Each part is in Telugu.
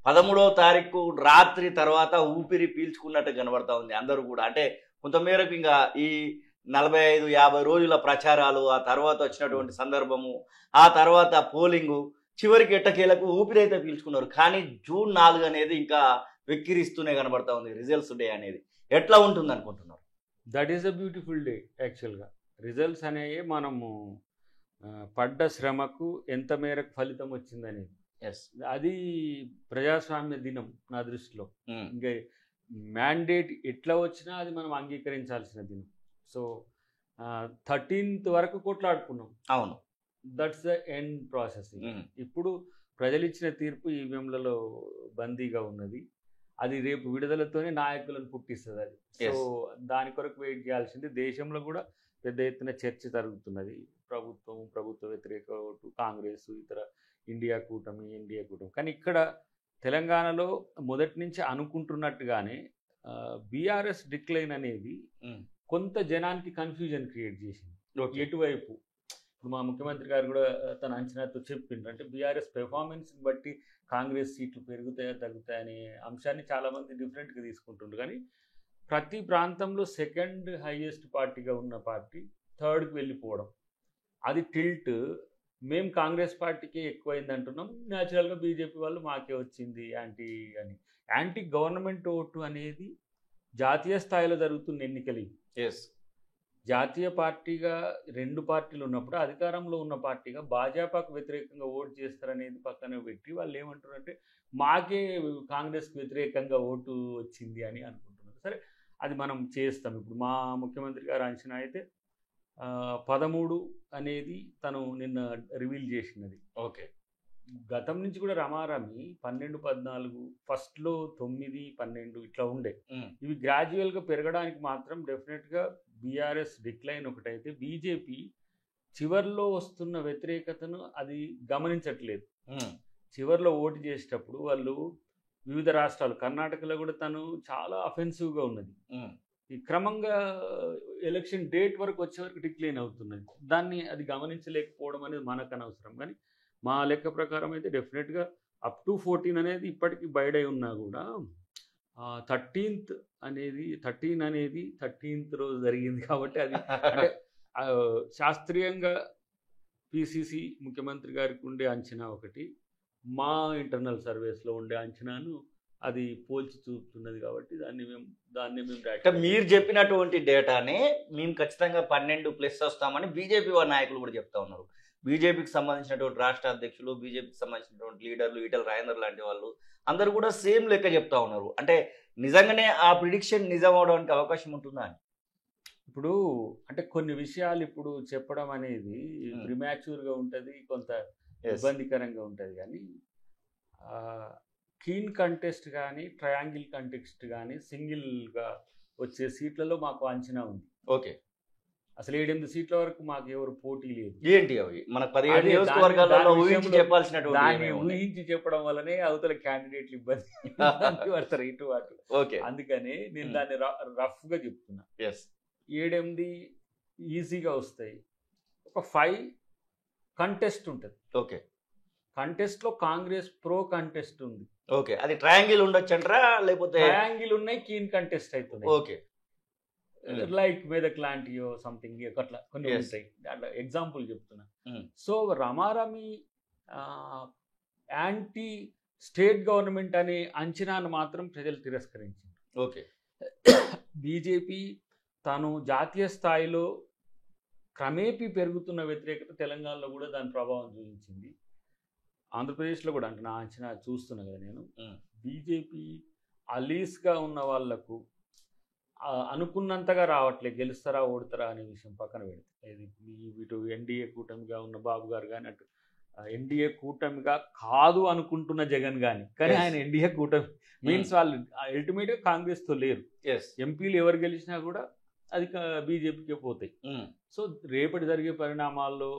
13వ తారీఖు రాత్రి తర్వాత ఊపిరి పీల్చుకున్నట్టు కనబడతా ఉంది అందరూ కూడా. అంటే కొంతమేరకు ఇంకా ఈ 45-50 రోజుల ప్రచారాలు, ఆ తర్వాత వచ్చినటువంటి సందర్భము, ఆ తర్వాత పోలింగు, చివరికి ఎట్టకేలకు ఊపిరైతే పీల్చుకున్నారు. కానీ జూన్ 4 అనేది ఇంకా వెక్కిరిస్తూనే కనబడతా ఉంది రిజల్ట్స్ డే అనేది. ఎట్లా ఉంటుంది అనుకుంటున్నారు? That is a beautiful day యాక్చువల్గా. రిజల్ట్స్ అనేవి మనము పడ్డ శ్రమకు ఎంత మేరకు ఫలితం వచ్చిందనేది. అది ప్రజాస్వామ్య దినం నా దృష్టిలో. ఇంకా మ్యాండేట్ ఎట్లా వచ్చినా అది మనం అంగీకరించాల్సిన దినం. సో 13th వరకు కొట్లాడుకున్నాం. అవును, దట్స్ ద ఎండ్ ప్రాసెస్. ఇప్పుడు ప్రజలు ఇచ్చిన తీర్పు ఈవీఎంలలో బందీగా ఉన్నది. అది రేపు విడుదలతోనే నాయకులను పుట్టిస్తుంది అది. సో దాని కొరకు వెయిట్ చేయాల్సింది. దేశంలో కూడా పెద్ద ఎత్తున చర్చ జరుగుతున్నది. ప్రభుత్వ వ్యతిరేక ఓటు, కాంగ్రెస్, ఇతర ఎన్డీఏ కూటమి. కానీ ఇక్కడ తెలంగాణలో మొదటి నుంచి అనుకుంటున్నట్టుగానే బీఆర్ఎస్ డిక్లైన్ అనేది కొంత జనానికి కన్ఫ్యూజన్ క్రియేట్ చేసింది. ఎటువైపు ఇప్పుడు మా ముఖ్యమంత్రి గారు కూడా తన అంచనాతో చెప్పిండ్రు. అంటే బీఆర్ఎస్ పెర్ఫార్మెన్స్ని బట్టి కాంగ్రెస్ సీట్లు పెరుగుతాయా తగ్గుతాయనే అంశాన్ని చాలామంది డిఫరెంట్గా తీసుకుంటుండ్రు. కానీ ప్రతి ప్రాంతంలో సెకండ్ హైయెస్ట్ పార్టీగా ఉన్న పార్టీ థర్డ్కి వెళ్ళిపోవడం, అది టిల్ట్. మేము కాంగ్రెస్ పార్టీకి ఎక్కువైంది అంటున్నాం, న్యాచురల్గా బీజేపీ వాళ్ళు మాకే వచ్చింది యాంటీ గవర్నమెంట్ ఓటు అనేది జాతీయ స్థాయిలో జరుగుతున్న ఎన్నికలు. జాతీయ పార్టీగా 2 పార్టీలు ఉన్నప్పుడు అధికారంలో ఉన్న పార్టీగా భాజపాకు వ్యతిరేకంగా ఓటు చేస్తారనేది పక్కన పెట్టి వాళ్ళు ఏమంటారంటే మాకే కాంగ్రెస్కి వ్యతిరేకంగా ఓటు వచ్చింది అని అనుకుంటున్నారు. సరే, అది మనం చేస్తాం. ఇప్పుడు మా ముఖ్యమంత్రి గారు అంచనా అయితే 13 అనేది తను నిన్న రివీల్ చేసినది. గతం నుంచి కూడా రమారమి 12-14, ఫస్ట్లో 9-12 ఇట్లా ఉండే. ఇవి గ్రాడ్యువల్గా పెరగడానికి మాత్రం డెఫినెట్గా బీఆర్ఎస్ డిక్లైన్ ఒకటైతే, బీజేపీ చివర్లో వస్తున్న వ్యతిరేకతను అది గమనించట్లేదు. చివర్లో ఓటు చేసేటప్పుడు వాళ్ళు వివిధ రాష్ట్రాలు, కర్ణాటకలో కూడా తను చాలా అఫెన్సివ్గా ఉన్నది. ఈ క్రమంగా ఎలక్షన్ డేట్ వరకు వచ్చే వరకు డిక్లైన్ అవుతున్నది. దాన్ని అది గమనించలేకపోవడం అనేది మనకు అనవసరం. కానీ మా లెక్క ప్రకారం అయితే డెఫినెట్గా అప్ టు 14 అనేది ఇప్పటికీ బయట ఉన్నా కూడా 13th అనేది 13th రోజు జరిగింది కాబట్టి అది అంటే శాస్త్రీయంగా పిసిసి ముఖ్యమంత్రి గారికి ఉండే అంచనా ఒకటి, మా ఇంటర్నల్ సర్వేస్లో ఉండే అంచనాను అది పోల్చి చూపుతున్నది. కాబట్టి దాన్ని మేము మీరు చెప్పినటువంటి డేటానే మేము ఖచ్చితంగా 12+ వస్తామని బీజేపీ నాయకులు కూడా చెప్తా ఉన్నారు. బీజేపీకి సంబంధించినటువంటి రాష్ట్ర అధ్యక్షులు, బీజేపీకి సంబంధించినటువంటి లీడర్లు, ఈటల రాజేందర్ లాంటి వాళ్ళు అందరూ కూడా సేమ్ లెక్క చెప్తా ఉన్నారు. అంటే నిజంగానే ఆ ప్రిడిక్షన్ నిజం అవడానికి అవకాశం ఉంటుందా అని? ఇప్పుడు అంటే కొన్ని విషయాలు ఇప్పుడు చెప్పడం అనేది ప్రిమాచ్యూర్గా ఉంటుంది, కొంత ఇబ్బందికరంగా ఉంటుంది. కానీ కీన్ కంటెస్ట్ కానీ, ట్రయాంగిల్ కంటెస్ట్ కానీ, సింగిల్గా వచ్చే సీట్లలో మాకు అంచనా ఉంది. అసలు 7-8 సీట్ల వరకు మాకు ఎవరు పోటీ లేదు. ఏంటి అవి? మన 17 నియోజకవర్గాలలో ఊహించి చెప్పాల్సినటువంటి, దాన్ని ఊహించి చెప్పడం వల్లనే అవతల క్యాండిడేట్లు ఇబ్బంది పడతారు ఇటు అటు. అందుకని నేను దాన్ని రఫ్గా చెప్తున్నా. 7-8 ఈజీగా వస్తాయి. ఒక 5 కంటెస్ట్ ఉంటుంది. కంటెస్ట్లో కాంగ్రెస్ ప్రో కంటెస్ట్ ఉంది. అది ట్రయాంగిల్ ఉండొచ్చు అంటారా, లేకపోతే ట్రయాంగిల్ ఉన్నాయి, కీన్ కంటెస్ట్ అవుతుంది. లైక్ మెదక్ లాంటియో సంథింగ్ అట్లా కొన్ని ఉంటాయి. అట్లా ఎగ్జాంపుల్ చెప్తున్నా. సో రమారమి యాంటీ స్టేట్ గవర్నమెంట్ అనే అంచనాను మాత్రం ప్రజలు తిరస్కరించారు. బీజేపీ తాను జాతీయ స్థాయిలో క్రమేపీ పెరుగుతున్న వ్యతిరేకత తెలంగాణలో కూడా దాని ప్రభావం చూపించింది. ఆంధ్రప్రదేశ్లో కూడా అంటే నా అంచనా చూస్తున్నా కదా నేను, బీజేపీ అలీస్గా ఉన్న వాళ్లకు అనుకున్నంతగా రావట్లేదు. గెలుస్తారా ఓడతారా అనే విషయం పక్కన పెడితే, ఇటు ఎన్డీఏ కూటమిగా ఉన్న బాబు గారు కానీ, అటు ఎన్డీఏ కూటమిగా కాదు అనుకుంటున్న జగన్ కానీ ఆయన ఎన్డీఏ కూటమి మీన్స్ వాళ్ళు అల్టిమేట్గా కాంగ్రెస్తో లేరు. ఎంపీలు ఎవరు గెలిచినా కూడా అది బీజేపీకే పోతాయి. సో రేపటి జరిగే పరిణామాల్లో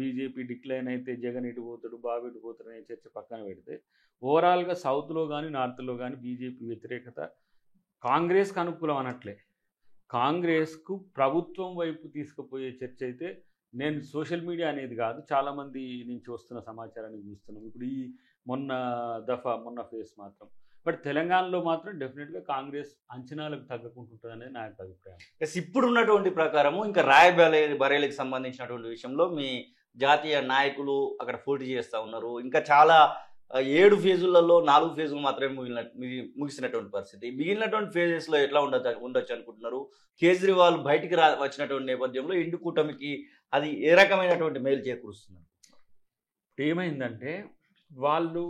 బీజేపీ డిక్లైన్ అయితే జగన్ ఇటు పోతాడు, బాబు ఇటు పోతాడు అనే చర్చ పక్కన పెడితే, ఓవరాల్గా సౌత్లో కానీ నార్త్లో కానీ బీజేపీ వ్యతిరేకత కాంగ్రెస్కి అనుకూలం అనట్లే. కాంగ్రెస్కు ప్రభుత్వం వైపు తీసుకుపోయే చర్చ అయితే నేను సోషల్ మీడియా అనేది కాదు, చాలామంది నుంచి వస్తున్న సమాచారాన్ని చూస్తున్నాం. ఇప్పుడు ఈ మొన్న ఫేస్ మాత్రం, బట్ తెలంగాణలో మాత్రం డెఫినెట్గా కాంగ్రెస్ అంచనాలకు తగ్గకుంటుంటుంది అనేది నా యొక్క అభిప్రాయం. ఇప్పుడు ఉన్నటువంటి ప్రకారము ఇంకా బరేలీకి సంబంధించినటువంటి విషయంలో మీ జాతీయ నాయకులు అక్కడ పోటీ చేస్తూ ఉన్నారు. ఇంకా చాలా 7 ఫేజులలో 4 ఫేజులు మాత్రమే ముగిసినటువంటి పరిస్థితి. మిగిలినటువంటి ఫేజెస్లో ఎట్లా ఉండొచ్చు అనుకుంటున్నారు? కేజ్రీవాల్ బయటికి వచ్చినటువంటి నేపథ్యంలో ఇండి కూటమికి అది ఏ రకమైనటువంటి మేలు చేకూరుస్తున్నారు? ఏమైందంటే వాళ్ళు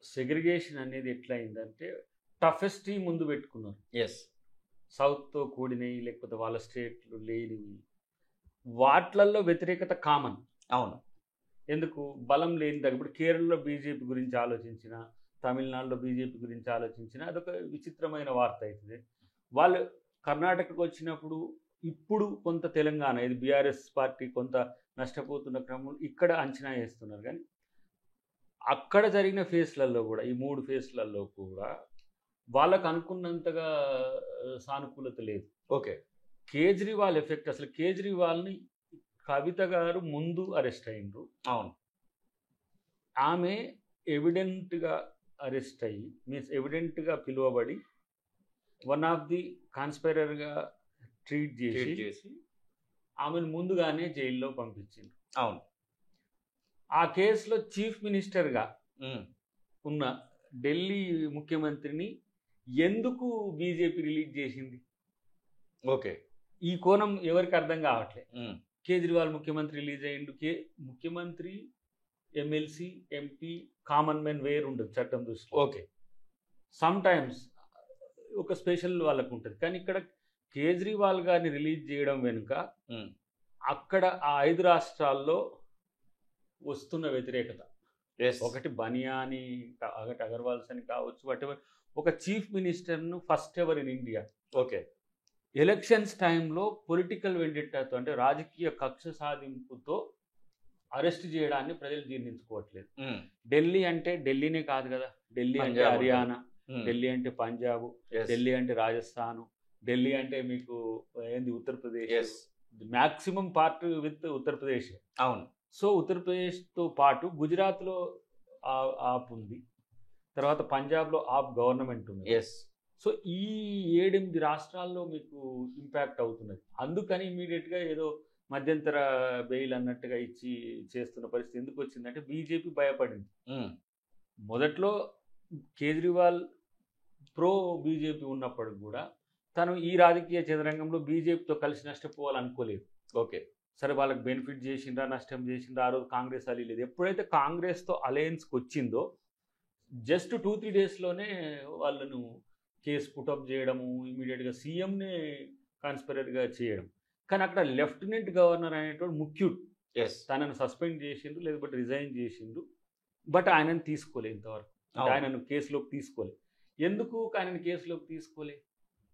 సెగ్రిగేషన్ అనేది ఎట్లా అయిందంటే టఫెస్ట్ ముందు పెట్టుకున్నారు. ఎస్, సౌత్తో కూడినవి లేకపోతే వాళ్ళ స్టేట్లు లేనివి, వాట్లల్లో వ్యతిరేకత కామన్. అవును, ఎందుకు బలం లేని దగ్గర ఇప్పుడు కేరళలో బీజేపీ గురించి ఆలోచించిన, తమిళనాడులో బీజేపీ గురించి ఆలోచించిన అదొక విచిత్రమైన వార్త అవుతుంది. వాళ్ళు కర్ణాటకకు వచ్చినప్పుడు ఇప్పుడు కొంత తెలంగాణ ఇది బీఆర్ఎస్ పార్టీ కొంత నష్టపోతున్న క్రమంలో ఇక్కడ అంచనా వేస్తున్నారు. కానీ అక్కడ జరిగిన ఫేస్లలో కూడా ఈ 3 ఫేస్లలో కూడా వాళ్ళకు అనుకున్నంతగా సానుకూలత లేదు. ఓకే, కేజ్రీవాల్ ఎఫెక్ట్, అసలు కేజ్రీవాల్ని కవిత గారు ముందు అరెస్ట్ అయ్యిండ్రు. అవును, ఆమె ఎవిడెంట్గా అరెస్ట్ అయ్యి మీన్స్ ఎవిడెంట్గా పిలువబడి వన్ ఆఫ్ ది కాన్స్పైరర్గా ట్రీట్ చేసి ఆమెను ముందుగానే జైల్లో పంపించింది. అవును, ఆ కేసులో చీఫ్ మినిస్టర్గా ఉన్న ఢిల్లీ ముఖ్యమంత్రిని ఎందుకు బీజేపీ రిలీజ్ చేసింది? ఓకే, ఈ కోణం ఎవరికి అర్థం కావట్లేదు. కేజ్రీవాల్ ముఖ్యమంత్రి రిలీజ్ అయ్యిండు, ముఖ్యమంత్రి, ఎమ్మెల్సీ, ఎంపీ, కామన్ మెన్ వేరు ఉండదు చట్టం దృష్టిలో. ఓకే, సమ్ టైమ్స్ ఒక స్పెషల్ వాళ్ళకు ఉంటుంది. కానీ ఇక్కడ కేజ్రీవాల్ గారిని రిలీజ్ చేయడం వెనుక అక్కడ ఆ 5 రాష్ట్రాల్లో వస్తున్న వ్యతిరేకత, ఒకటి బనియాని, ఒకటి అగర్వాల్స్ అని కావచ్చు, వాటెవర్, ఒక చీఫ్ మినిస్టర్ను first ever in India okay, elections టైంలో పొలిటికల్ వెండెట్టాతో అంటే రాజకీయ కక్ష సాధింపుతో అరెస్ట్ చేయడాన్ని ప్రజలు జీర్ణించుకోవట్లేదు. ఢిల్లీ అంటే ఢిల్లీనే కాదు కదా, ఢిల్లీ అంటే హర్యానా, ఢిల్లీ అంటే పంజాబ్, ఢిల్లీ అంటే రాజస్థాన్, ఢిల్లీ అంటే మీకు ఏంది Uttar Pradesh, maximum part with Uttar Pradesh. అవును, సో ఉత్తరప్రదేశ్తో పాటు గుజరాత్లో ఆప్ ఉంది, తర్వాత పంజాబ్లో ఆప్ గవర్నమెంట్ ఉంది. సో ఈ 7-8 రాష్ట్రాల్లో మీకు ఇంపాక్ట్ అవుతున్నది. అందుకని ఇమీడియట్గా ఏదో మధ్యంతర బెయిల్ అన్నట్టుగా ఇచ్చి చేస్తున్న పరిస్థితి ఎందుకు వచ్చిందంటే బీజేపీ భయపడింది. మొదట్లో కేజ్రీవాల్ ప్రో బీజేపీ ఉన్నప్పటికి కూడా తను ఈ రాజకీయ చదరంగంలో బీజేపీతో కలిసి నష్టపోవాలనుకోలేదు. ఓకే, సరే వాళ్ళకి బెనిఫిట్ చేసిండ్రా, నష్టం చేసిండ్రా, ఆ రోజు కాంగ్రెస్ అలీ లేదు. ఎప్పుడైతే కాంగ్రెస్తో అలయన్స్కి వచ్చిందో జస్ట్ 2-3 డేస్లోనే వాళ్ళను కేసు పుటప్ చేయడము, ఇమీడియట్గా సీఎంనే కాన్స్పైరర్గా చేయడం. కానీ అక్కడ లెఫ్టినెంట్ గవర్నర్ అనేటువంటి ముఖ్యుడు, తనను సస్పెండ్ చేసిండు లేకపోతే రిజైన్ చేసిండు, బట్ ఆయనను తీసుకోలే ఇంతవరకు, ఆయనను కేసులోకి తీసుకోలే. ఎందుకు ఆయనను కేసులోకి తీసుకోలే?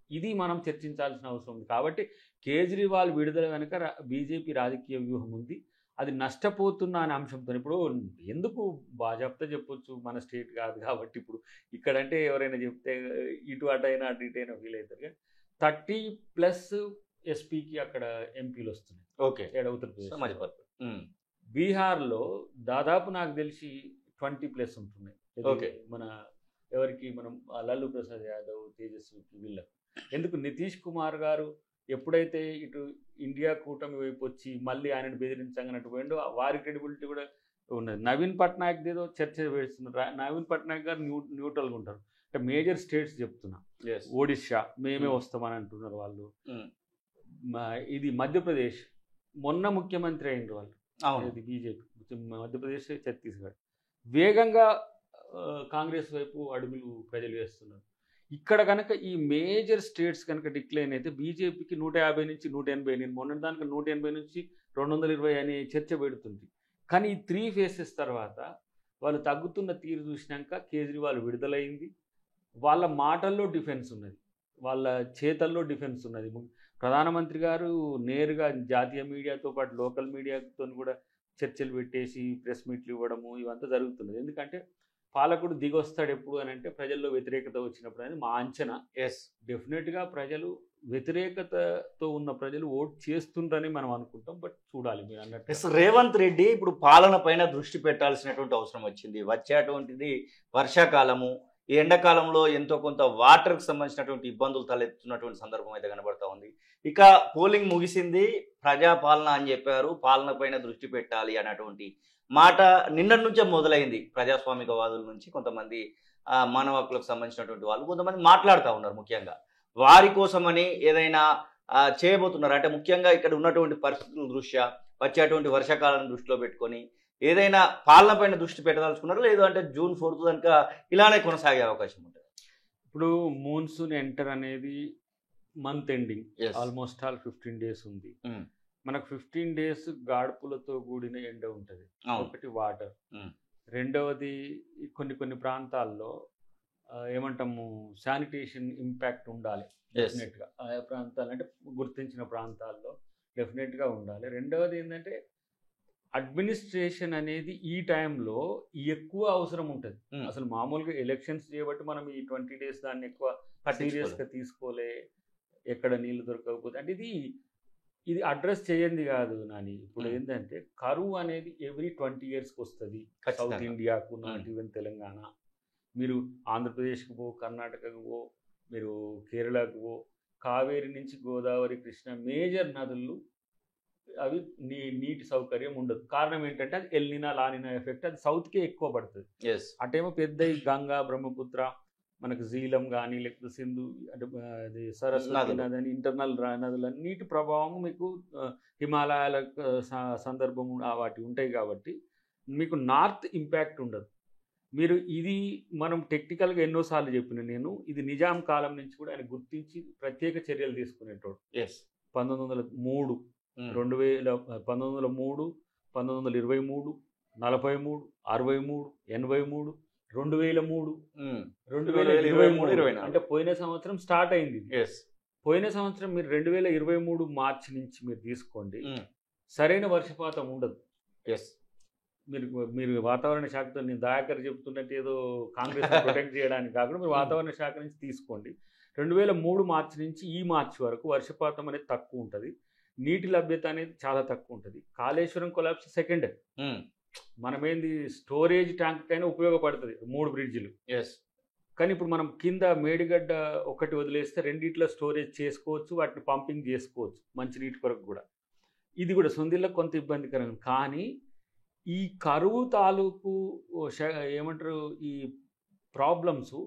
ఇది మనం చర్చించాల్సిన అవసరం ఉంది. కాబట్టి కేజ్రీవాల్ విడుదల వెనుక బీజేపీ రాజకీయ వ్యూహం ఉంది. అది నష్టపోతున్నా అనే అంశంతో ఇప్పుడు ఎందుకు బాజాప్తా చెప్పొచ్చు, మన స్టేట్ కాదు కాబట్టి. ఇప్పుడు ఇక్కడంటే ఎవరైనా చెప్తే ఇటు అటైనా అటు ఇటైనా ఫీల్ అవుతారు. కానీ 30+ ఎస్పీకి అక్కడ ఎంపీలు వస్తున్నాయి. ఓకే, ఉత్తరప్రదేశ్, బీహార్లో దాదాపు నాకు తెలిసి 20+ ఉంటున్నాయి. ఓకే, మన ఎవరికి మనం లల్లూ ప్రసాద్ యాదవ్, తేజస్వికి, వీళ్ళకు. ఎందుకు నితీష్ కుమార్ గారు ఎప్పుడైతే ఇటు ఇండియా కూటమి వైపు వచ్చి మళ్ళీ ఆయనను బెదిరించగనట్టు పోయిండో వారి క్రెడిబిలిటీ కూడా ఉన్నది. నవీన్ పట్నాయక్ ఏదో చర్చ వేస్తున్నారు. నవీన్ పట్నాయక్ గారు న్యూట్రల్గా ఉంటారు. అంటే మేజర్ స్టేట్స్ చెప్తున్నా, ఒడిశా మేమే వస్తామని అంటున్నారు వాళ్ళు. ఇది మధ్యప్రదేశ్ మొన్న ముఖ్యమంత్రి అయిన వాళ్ళు, ఇది బీజేపీ మధ్యప్రదేశ్, ఛత్తీస్గఢ్ వేగంగా కాంగ్రెస్ వైపు అడుగులు ప్రజలు వేస్తున్నారు. ఇక్కడ కనుక ఈ మేజర్ స్టేట్స్ కనుక డిక్లైన్ అయితే బీజేపీకి 150 నుంచి 180, నేను మొన్న దానికి 180 నుంచి 220 అనే చర్చ పెడుతుంది. కానీ ఈ 3 ఫేసెస్ తర్వాత వాళ్ళు తగ్గుతున్న తీరు చూసినాక కేజ్రీవాల్ విడుదలైంది. వాళ్ళ మాటల్లో డిఫెన్స్ ఉన్నది, వాళ్ళ చేతల్లో డిఫెన్స్ ఉన్నది. ప్రధానమంత్రి గారు నేరుగా జాతీయ మీడియాతో పాటు లోకల్ మీడియాతో కూడా చర్చలు పెట్టేసి ప్రెస్ మీట్లు ఇవ్వడము ఇవంతా జరుగుతున్నది. ఎందుకంటే పాలకుడు దిగొస్తాడు ఎప్పుడు అని అంటే ప్రజల్లో వ్యతిరేకత వచ్చినప్పుడు అని మా అంచనా. డెఫినెట్గా ప్రజలు వ్యతిరేకతతో ఉన్న ప్రజలు ఓట్ చేస్తుండ్రని మనం అనుకుంటాం. బట్ చూడాలి మీరు అన్నట్టు. రేవంత్ రెడ్డి ఇప్పుడు పాలన పైన దృష్టి పెట్టాల్సినటువంటి అవసరం వచ్చింది. వచ్చేటువంటిది వర్షాకాలము. ఈ ఎండాకాలంలో ఎంతో కొంత వాటర్కి సంబంధించినటువంటి ఇబ్బందులు తలెత్తున్నటువంటి సందర్భం అయితే కనబడతా ఉంది. ఇక పోలింగ్ ముగిసింది, ప్రజాపాలన అని చెప్పారు, పాలన పైన దృష్టి పెట్టాలి అన్నటువంటి మాట నిన్న నుంచే మొదలైంది. ప్రజాస్వామికవాదుల నుంచి కొంతమంది మానవ హక్కులకు సంబంధించినటువంటి వాళ్ళు కొంతమంది మాట్లాడుతూ ఉన్నారు. ముఖ్యంగా వారి కోసమని ఏదైనా చేయబోతున్నారు అంటే ముఖ్యంగా ఇక్కడ ఉన్నటువంటి పరిస్థితుల దృష్ట్యా వచ్చేటువంటి వర్షాకాలాన్ని దృష్టిలో పెట్టుకొని ఏదైనా పాలన పైన దృష్టి పెట్టదలుచుకున్నారు, లేదు అంటే June 4 కనుక ఇలానే కొనసాగే అవకాశం ఉంటుంది. ఇప్పుడు మాన్సూన్ ఎంటర్ అనేది month ending, almost all 15 days ఉంది. మనకు 15 days గాడుపులతో కూడిన ఎండ ఉంటుంది. ఒకటి వాటర్, రెండవది కొన్ని ప్రాంతాల్లో ఏమంటాము శానిటేషన్ ఇంపాక్ట్ ఉండాలి డెఫినెట్గా. ఆయా ప్రాంతాలు అంటే గుర్తించిన ప్రాంతాల్లో డెఫినెట్గా ఉండాలి. రెండవది ఏంటంటే అడ్మినిస్ట్రేషన్ అనేది ఈ టైంలో ఎక్కువ అవసరం ఉంటుంది. అసలు మామూలుగా ఎలక్షన్స్ చేయబట్టి మనం ఈ 20 days దాన్ని ఎక్కువ సీరియస్గా తీసుకోలే, ఎక్కడ నీళ్లు దొరకకపోతే అంటే ఇది అడ్రస్ చేయండి కాదు నాని. ఇప్పుడు ఏంటంటే కరువు అనేది ఎవ్రీ 20 yearsకి వస్తుంది సౌత్ ఇండియాకు, నాట్ ఈవెన్ తెలంగాణ. మీరు ఆంధ్రప్రదేశ్కి పో, కర్ణాటకకు పో, మీరు కేరళకు పో, కావేరి నుంచి గోదావరి, కృష్ణ మేజర్ నదులు అవి నీటి సౌకర్యం ఉండదు. కారణం ఏంటంటే అది ఎల్నినా లానినా ఎఫెక్ట్, అది సౌత్కే ఎక్కువ పడుతుంది. అటేమో పెద్ద గంగా, బ్రహ్మపుత్ర, మనకు జీలం కానీ లేకపోతే సింధు అంటే అది సరస్వతి నది అని ఇంటర్నల్ నదుల నీటి ప్రభావం మీకు హిమాలయాల సందర్భం వాటి ఉంటాయి కాబట్టి మీకు నార్త్ ఇంపాక్ట్ ఉండదు. మీరు ఇది మనం టెక్నికల్గా ఎన్నోసార్లు చెప్పిన నేను, ఇది నిజాం కాలం నుంచి కూడా ఆయన గుర్తించి ప్రత్యేక చర్యలు తీసుకునేటోడు. 1903, 1903, 1923, 43, 63, 83, 83, 2023 అంటే పోయిన సంవత్సరం స్టార్ట్ అయింది. పోయిన సంవత్సరం మీరు 2023 మార్చి నుంచి మీరు తీసుకోండి, సరైన వర్షపాతం ఉండదు. మీరు వాతావరణ శాఖతో నేను దయాకర్ చెప్తున్నట్టు ఏదో కాంగ్రెస్ ప్రొటెక్ట్ చేయడానికి కాకుండా మీరు వాతావరణ శాఖ నుంచి తీసుకోండి. 2003 మార్చి నుంచి ఈ మార్చి వరకు వర్షపాతం అనేది తక్కువ ఉంటుంది, నీటి లభ్యత అనేది చాలా తక్కువ ఉంటుంది. కాళేశ్వరం కొలాప్స్ సెకండ్, మనమేంది స్టోరేజ్ ట్యాంక్ అయినా ఉపయోగపడుతుంది 3 బ్రిడ్జిలు. కానీ ఇప్పుడు మనం కింద మేడిగడ్డ ఒకటి వదిలేస్తే రెండిట్లో స్టోరేజ్ చేసుకోవచ్చు, వాటిని పంపింగ్ చేసుకోవచ్చు మంచినీటి కొరకు కూడా. ఇది కూడా సొందిళ్ళకు కొంత ఇబ్బందికరం. కానీ ఈ కరువు తాలూకు ఏమంటారు ఈ ప్రాబ్లమ్స్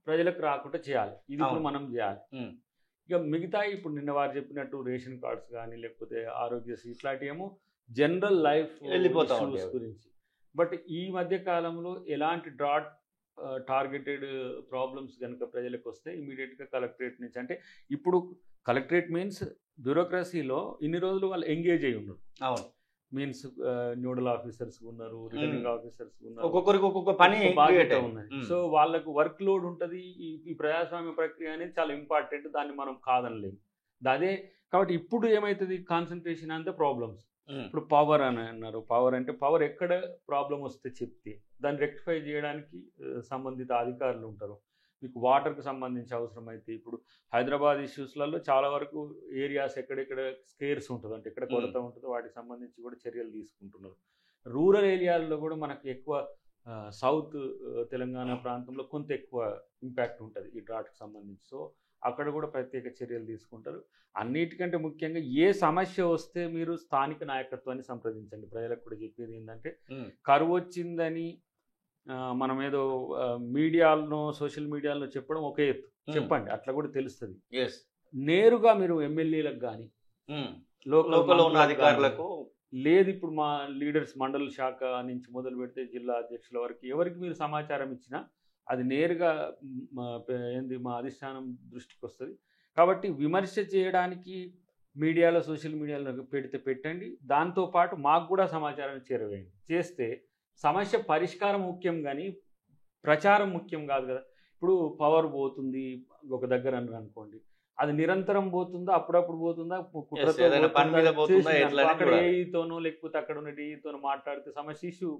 ప్రజలకు రాకుండా చేయాలి, ఇది ఇప్పుడు మనం చేయాలి. ఇక మిగతా ఇప్పుడు నిన్న వారు చెప్పినట్టు రేషన్ కార్డ్స్ కానీ లేకపోతే ఆరోగ్యశ్రీ ఇట్లాంటివి ఏమో జనరల్ లైఫ్ ఇష్యూస్ గురించి. బట్ ఈ మధ్య కాలంలో ఎలాంటి డ్రాట్ టార్గెటెడ్ ప్రాబ్లమ్స్ కనుక ప్రజలకు వస్తే ఇమీడియట్గా కలెక్టరేట్ నుంచి, అంటే ఇప్పుడు కలెక్టరేట్ మీన్స్ బ్యూరోక్రసీలో ఇన్ని రోజులు వాళ్ళు ఎంగేజ్ అయి ఉన్నారు. అవును, మీన్స్ నోడల్ ఆఫీసర్స్ ఉన్నారు, రిటర్నింగ్ ఆఫీసర్స్ ఉన్నారు, ఒక్కొక్కరికి ఒక్కొక్క పని బాధ్యత ఉన్నాయి. సో వాళ్ళకు వర్క్ లోడ్ ఉంటుంది. ఈ ప్రజాస్వామ్య ప్రక్రియ అనేది చాలా ఇంపార్టెంట్, దాన్ని మనం కాదనలేము. అదే కాబట్టి ఇప్పుడు ఏమవుతుంది, కాన్సన్ట్రేషన్ అంతే ప్రాబ్లమ్స్. ఇప్పుడు పవర్ అని అన్నారు, పవర్ అంటే పవర్ ఎక్కడ ప్రాబ్లం వస్తే చెప్తే దాన్ని రెక్టిఫై చేయడానికి సంబంధిత అధికారులు ఉంటారు. మీకు వాటర్కి సంబంధించి అవసరమైతే ఇప్పుడు హైదరాబాద్ ఇష్యూస్లలో చాలా వరకు ఏరియాస్ ఎక్కడెక్కడ స్కేర్స్ ఉంటుంది, అంటే ఎక్కడ కొరత ఉంటుందో వాటికి సంబంధించి కూడా చర్యలు తీసుకుంటున్నారు. రూరల్ ఏరియాల్లో కూడా మనకు ఎక్కువ సౌత్ తెలంగాణ ప్రాంతంలో కొంత ఎక్కువ ఇంపాక్ట్ ఉంటుంది ఈ డ్రాట్కి సంబంధించి. సో అక్కడ కూడా ప్రత్యేక చర్యలు తీసుకుంటారు. అన్నిటికంటే ముఖ్యంగా ఏ సమస్య వస్తే మీరు స్థానిక నాయకత్వాన్ని సంప్రదించండి. ప్రజలకు కూడా చెప్పేది ఏంటంటే కరువు వచ్చిందని మనం ఏదో మీడియాలో సోషల్ మీడియాలో చెప్పడం ఒక ఎత్తు, చెప్పండి అట్లా కూడా తెలుస్తుంది. నేరుగా మీరు ఎమ్మెల్యేలకు కానీ లోకల్ ఉన్న అధికారులకు లేదు, ఇప్పుడు మా లీడర్స్ మండల శాఖ నుంచి మొదలు పెడితే జిల్లా అధ్యక్షుల వరకు ఎవరికి మీరు సమాచారం ఇచ్చినా అది నేరుగా మా అధిష్టానం దృష్టికి వస్తుంది. కాబట్టి విమర్శ చేయడానికి మీడియాలో సోషల్ మీడియాలో పెట్టండి, దాంతోపాటు మాకు కూడా సమాచారం చేరవేయండి. చేస్తే సమస్య పరిష్కారం ముఖ్యం కానీ ప్రచారం ముఖ్యం కాదు కదా. ఇప్పుడు పవర్ పోతుంది ఒక దగ్గర అనుకోండి, అది నిరంతరం పోతుందా, అప్పుడప్పుడు పోతుందా, అక్కడ ఏఈతోనో లేకపోతే అక్కడ ఉన్న డీఈతోనో మాట్లాడితే సమస్య ఇష్యూ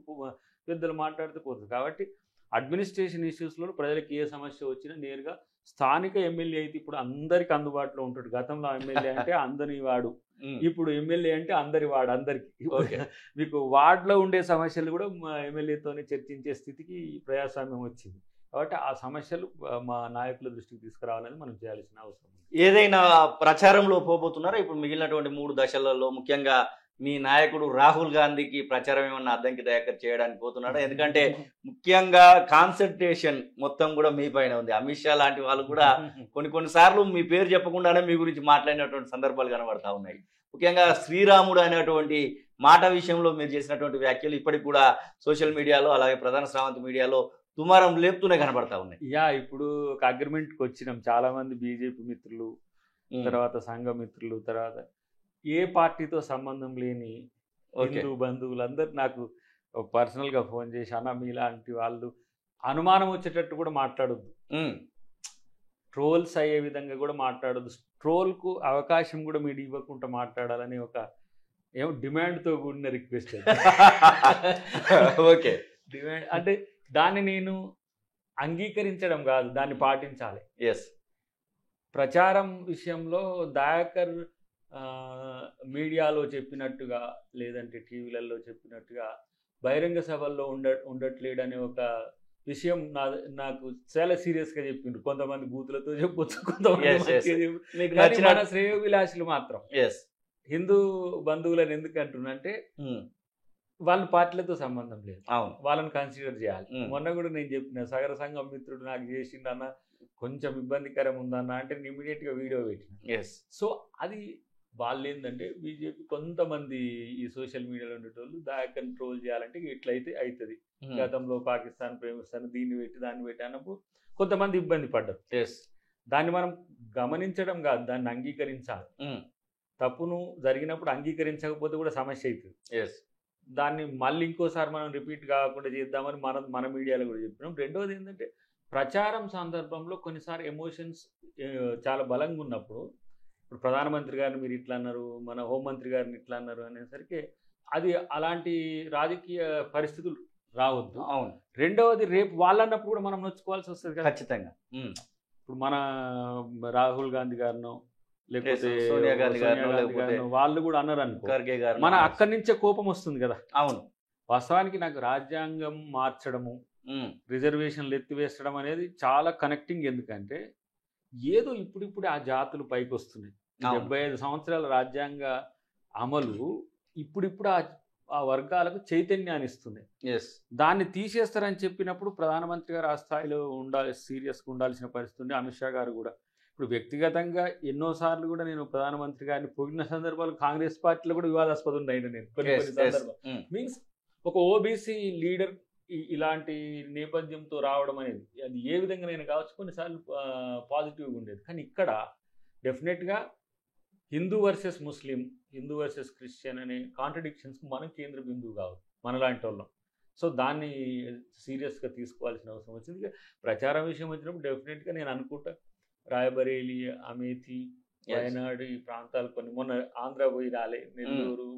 పెద్దలు మాట్లాడితే పోతుంది. కాబట్టి అడ్మినిస్ట్రేషన్ ఇష్యూస్లో ప్రజలకు ఏ సమస్య వచ్చినా నేరుగా స్థానిక ఎమ్మెల్యే అయితే ఇప్పుడు అందరికి అందుబాటులో ఉంటాడు. గతంలో ఎమ్మెల్యే అంటే అందరి వాడు, ఇప్పుడు ఎమ్మెల్యే అంటే అందరి వాడు, అందరికి. మీకు వార్డులో ఉండే సమస్యలు కూడా మా ఎమ్మెల్యేతోనే చర్చించే స్థితికి ప్రజాస్వామ్యం వచ్చింది. కాబట్టి ఆ సమస్యలు మా నాయకుల దృష్టికి తీసుకురావాలని మనం చేయాల్సిన అవసరం ఉంది. ఏదైనా ప్రచారంలో పోబోతున్నారా ఇప్పుడు మిగిలినటువంటి 3 దశలలో? ముఖ్యంగా మీ నాయకుడు రాహుల్ గాంధీకి ప్రచారం ఏమన్నా అద్దంకి దయాకర్ చేయడానికి పోతున్నాడా? ఎందుకంటే ముఖ్యంగా కాన్సన్ట్రేషన్ మొత్తం కూడా మీ పైన ఉంది. అమిత్ షా లాంటి వాళ్ళు కూడా కొన్నిసార్లు మీ పేరు చెప్పకుండానే మీ గురించి మాట్లాడినటువంటి సందర్భాలు కనబడతా ఉన్నాయి. ముఖ్యంగా శ్రీరాముడు అనేటువంటి మాట విషయంలో మీరు చేసినటువంటి వ్యాఖ్యలు ఇప్పటికి కూడా సోషల్ మీడియాలో అలాగే ప్రధాన శ్రావంతి మీడియాలో దుమారం లేపుతూనే కనబడతా ఉన్నాయి. ఇప్పుడు ఒక అగ్రిమెంట్కి వచ్చినాం. చాలా మంది బీజేపీ మిత్రులు, తర్వాత సంఘ మిత్రులు, తర్వాత ఏ పార్టీతో సంబంధం లేని హిందూ బంధువులందరూ నాకు పర్సనల్గా ఫోన్ చేసి, అన్న మీలాంటి వాళ్ళు అనుమానం వచ్చేటట్టు కూడా మాట్లాడొద్దు, ట్రోల్స్ అయ్యే విధంగా కూడా మాట్లాడొద్దు, ట్రోల్కు అవకాశం కూడా మీరు ఇవ్వకుండా మాట్లాడాలని ఒక డిమాండ్తో కూడిన రిక్వెస్ట్. ఓకే, డిమాండ్ అంటే దాన్ని నేను అంగీకరించడం కాదు, దాన్ని పాటించాలి. ప్రచారం విషయంలో దయాకర్ మీడియాలో చెప్పినట్టుగా లేదంటే టీవీలలో చెప్పినట్టుగా బహిరంగ సభల్లో ఉండట్లేడు అనే ఒక విషయం నాకు చాలా సీరియస్గా చెప్పిండ్రు. కొంతమంది బూతులతో చెప్పొచ్చు, కొంతమంది మన శ్రేయోభిలాషులు మాత్రం హిందూ బంధువులను ఎందుకు అంటున్నంటే వాళ్ళ పార్టీలతో సంబంధం లేదు, వాళ్ళని కన్సిడర్ చేయాలి. మొన్న కూడా నేను చెప్పిన సగర సంఘం మిత్రుడు నాకు చేసిండన్న కొంచెం ఇబ్బందికరం ఉందన్న అంటే ఇమీడియట్గా వీడియో పెట్టిన. సో అది వాళ్ళు ఏంటంటే బీజేపీ కొంతమంది ఈ సోషల్ మీడియాలో ఉండేటోళ్ళు దాన్ని కంట్రోల్ చేయాలంటే ఇట్లయితే అవుతుంది. గతంలో పాకిస్తాన్ ప్రేమిస్తాను దీన్ని పెట్టి దాన్ని పెట్టి అన్నప్పుడు కొంతమంది ఇబ్బంది పడ్డారు. దాన్ని మనం గమనించడం కాదు, దాన్ని అంగీకరించాలి. తప్పును జరిగినప్పుడు అంగీకరించకపోతే కూడా సమస్య అవుతుంది. దాన్ని మళ్ళీ ఇంకోసారి మనం రిపీట్ కాకుండా చేద్దామని మన మీడియాలో కూడా చెప్పినాం. రెండవది ఏంటంటే ప్రచారం సందర్భంలో కొన్నిసార్లు ఎమోషన్స్ చాలా బలంగా ఉన్నప్పుడు, ఇప్పుడు ప్రధానమంత్రి గారిని మీరు ఇట్లా అన్నారు, మన హోంమంత్రి గారిని ఇట్లా అన్నారు అనేసరికి అది అలాంటి రాజకీయ పరిస్థితులు రావద్దు. రెండవది రేపు వాళ్ళన్నప్పుడు కూడా మనం నొచ్చుకోవాల్సి వస్తుంది కదా ఖచ్చితంగా. ఇప్పుడు మన రాహుల్ గాంధీ గారినో లేకపోతే సోనియా గాంధీ గారినో వాళ్ళు కూడా అన్నారు అనుకో, మన అక్కడి నుంచే కోపం వస్తుంది కదా. అవును, వాస్తవానికి నాకు రాజ్యాంగం మార్చడము, రిజర్వేషన్లు ఎత్తివేసడం అనేది చాలా కనెక్టింగ్. ఎందుకంటే ఏదో ఇప్పుడిప్పుడు ఆ జాతులు పైకి వస్తున్నాయి. 75 సంవత్సరాల రాజ్యాంగ అమలు ఇప్పుడిప్పుడు ఆ వర్గాలకు చైతన్యాన్ని ఇస్తుంది. దాన్ని తీసేస్తారని చెప్పినప్పుడు ప్రధానమంత్రి గారు ఆ స్థాయిలో సీరియస్గా ఉండాల్సిన పరిస్థితి ఉంది. అమిత్ షా గారు కూడా ఇప్పుడు వ్యక్తిగతంగా ఎన్నోసార్లు కూడా నేను ప్రధానమంత్రి గారిని పొగిడిన సందర్భాలు కాంగ్రెస్ పార్టీలో కూడా వివాదాస్పదం అయినా నేను కొన్ని సందర్భాలు. మీన్స్ ఒక ఓబీసీ లీడర్ ఇలాంటి నేపథ్యంతో రావడం అనేది అది ఏ విధంగానైనా కావచ్చు, కొన్నిసార్లు పాజిటివ్గా ఉండేది. కానీ ఇక్కడ డెఫినెట్గా హిందూ వర్సెస్ ముస్లిం, హిందూ వర్సెస్ క్రిస్టియన్ అనే కాంట్రడిక్షన్స్ మనం కేంద్ర బిందువు కావచ్చు మనలాంటి వాళ్ళం. సో దాన్ని సీరియస్గా తీసుకోవాల్సిన అవసరం వచ్చింది. ప్రచారం విషయం వచ్చినప్పుడు డెఫినెట్గా నేను అనుకుంటా రాయబరేలి, అమేథీ, వయనాడు ఈ ప్రాంతాలు కొన్ని మొన్న ఆంధ్ర పోయి రాలే, నెల్లూరు,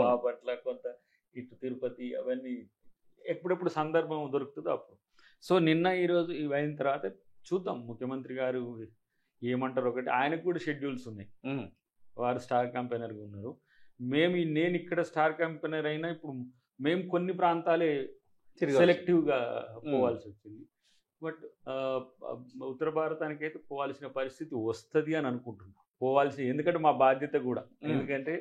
బాపట్ల, కొంత ఇటు తిరుపతి, అవన్నీ ఎప్పుడెప్పుడు సందర్భం దొరుకుతుందో అప్పుడు. సో నిన్న ఈరోజు ఇవి అయిన తర్వాత చూద్దాం ముఖ్యమంత్రి గారు ఏమంటారు. ఒకటి ఆయనకు కూడా షెడ్యూల్స్ ఉన్నాయి, వారు స్టార్ క్యాంపెయినర్గా ఉన్నారు. నేను ఇక్కడ స్టార్ క్యాంపెయినర్ అయినా ఇప్పుడు మేము కొన్ని ప్రాంతాలే సెలెక్టివ్గా పోవాల్సి వచ్చింది. బట్ ఉత్తర భారతానికి అయితే పోవాల్సిన పరిస్థితి వస్తుంది అని అనుకుంటున్నాం. పోవాల్సి, ఎందుకంటే మా బాధ్యత కూడా. ఎందుకంటే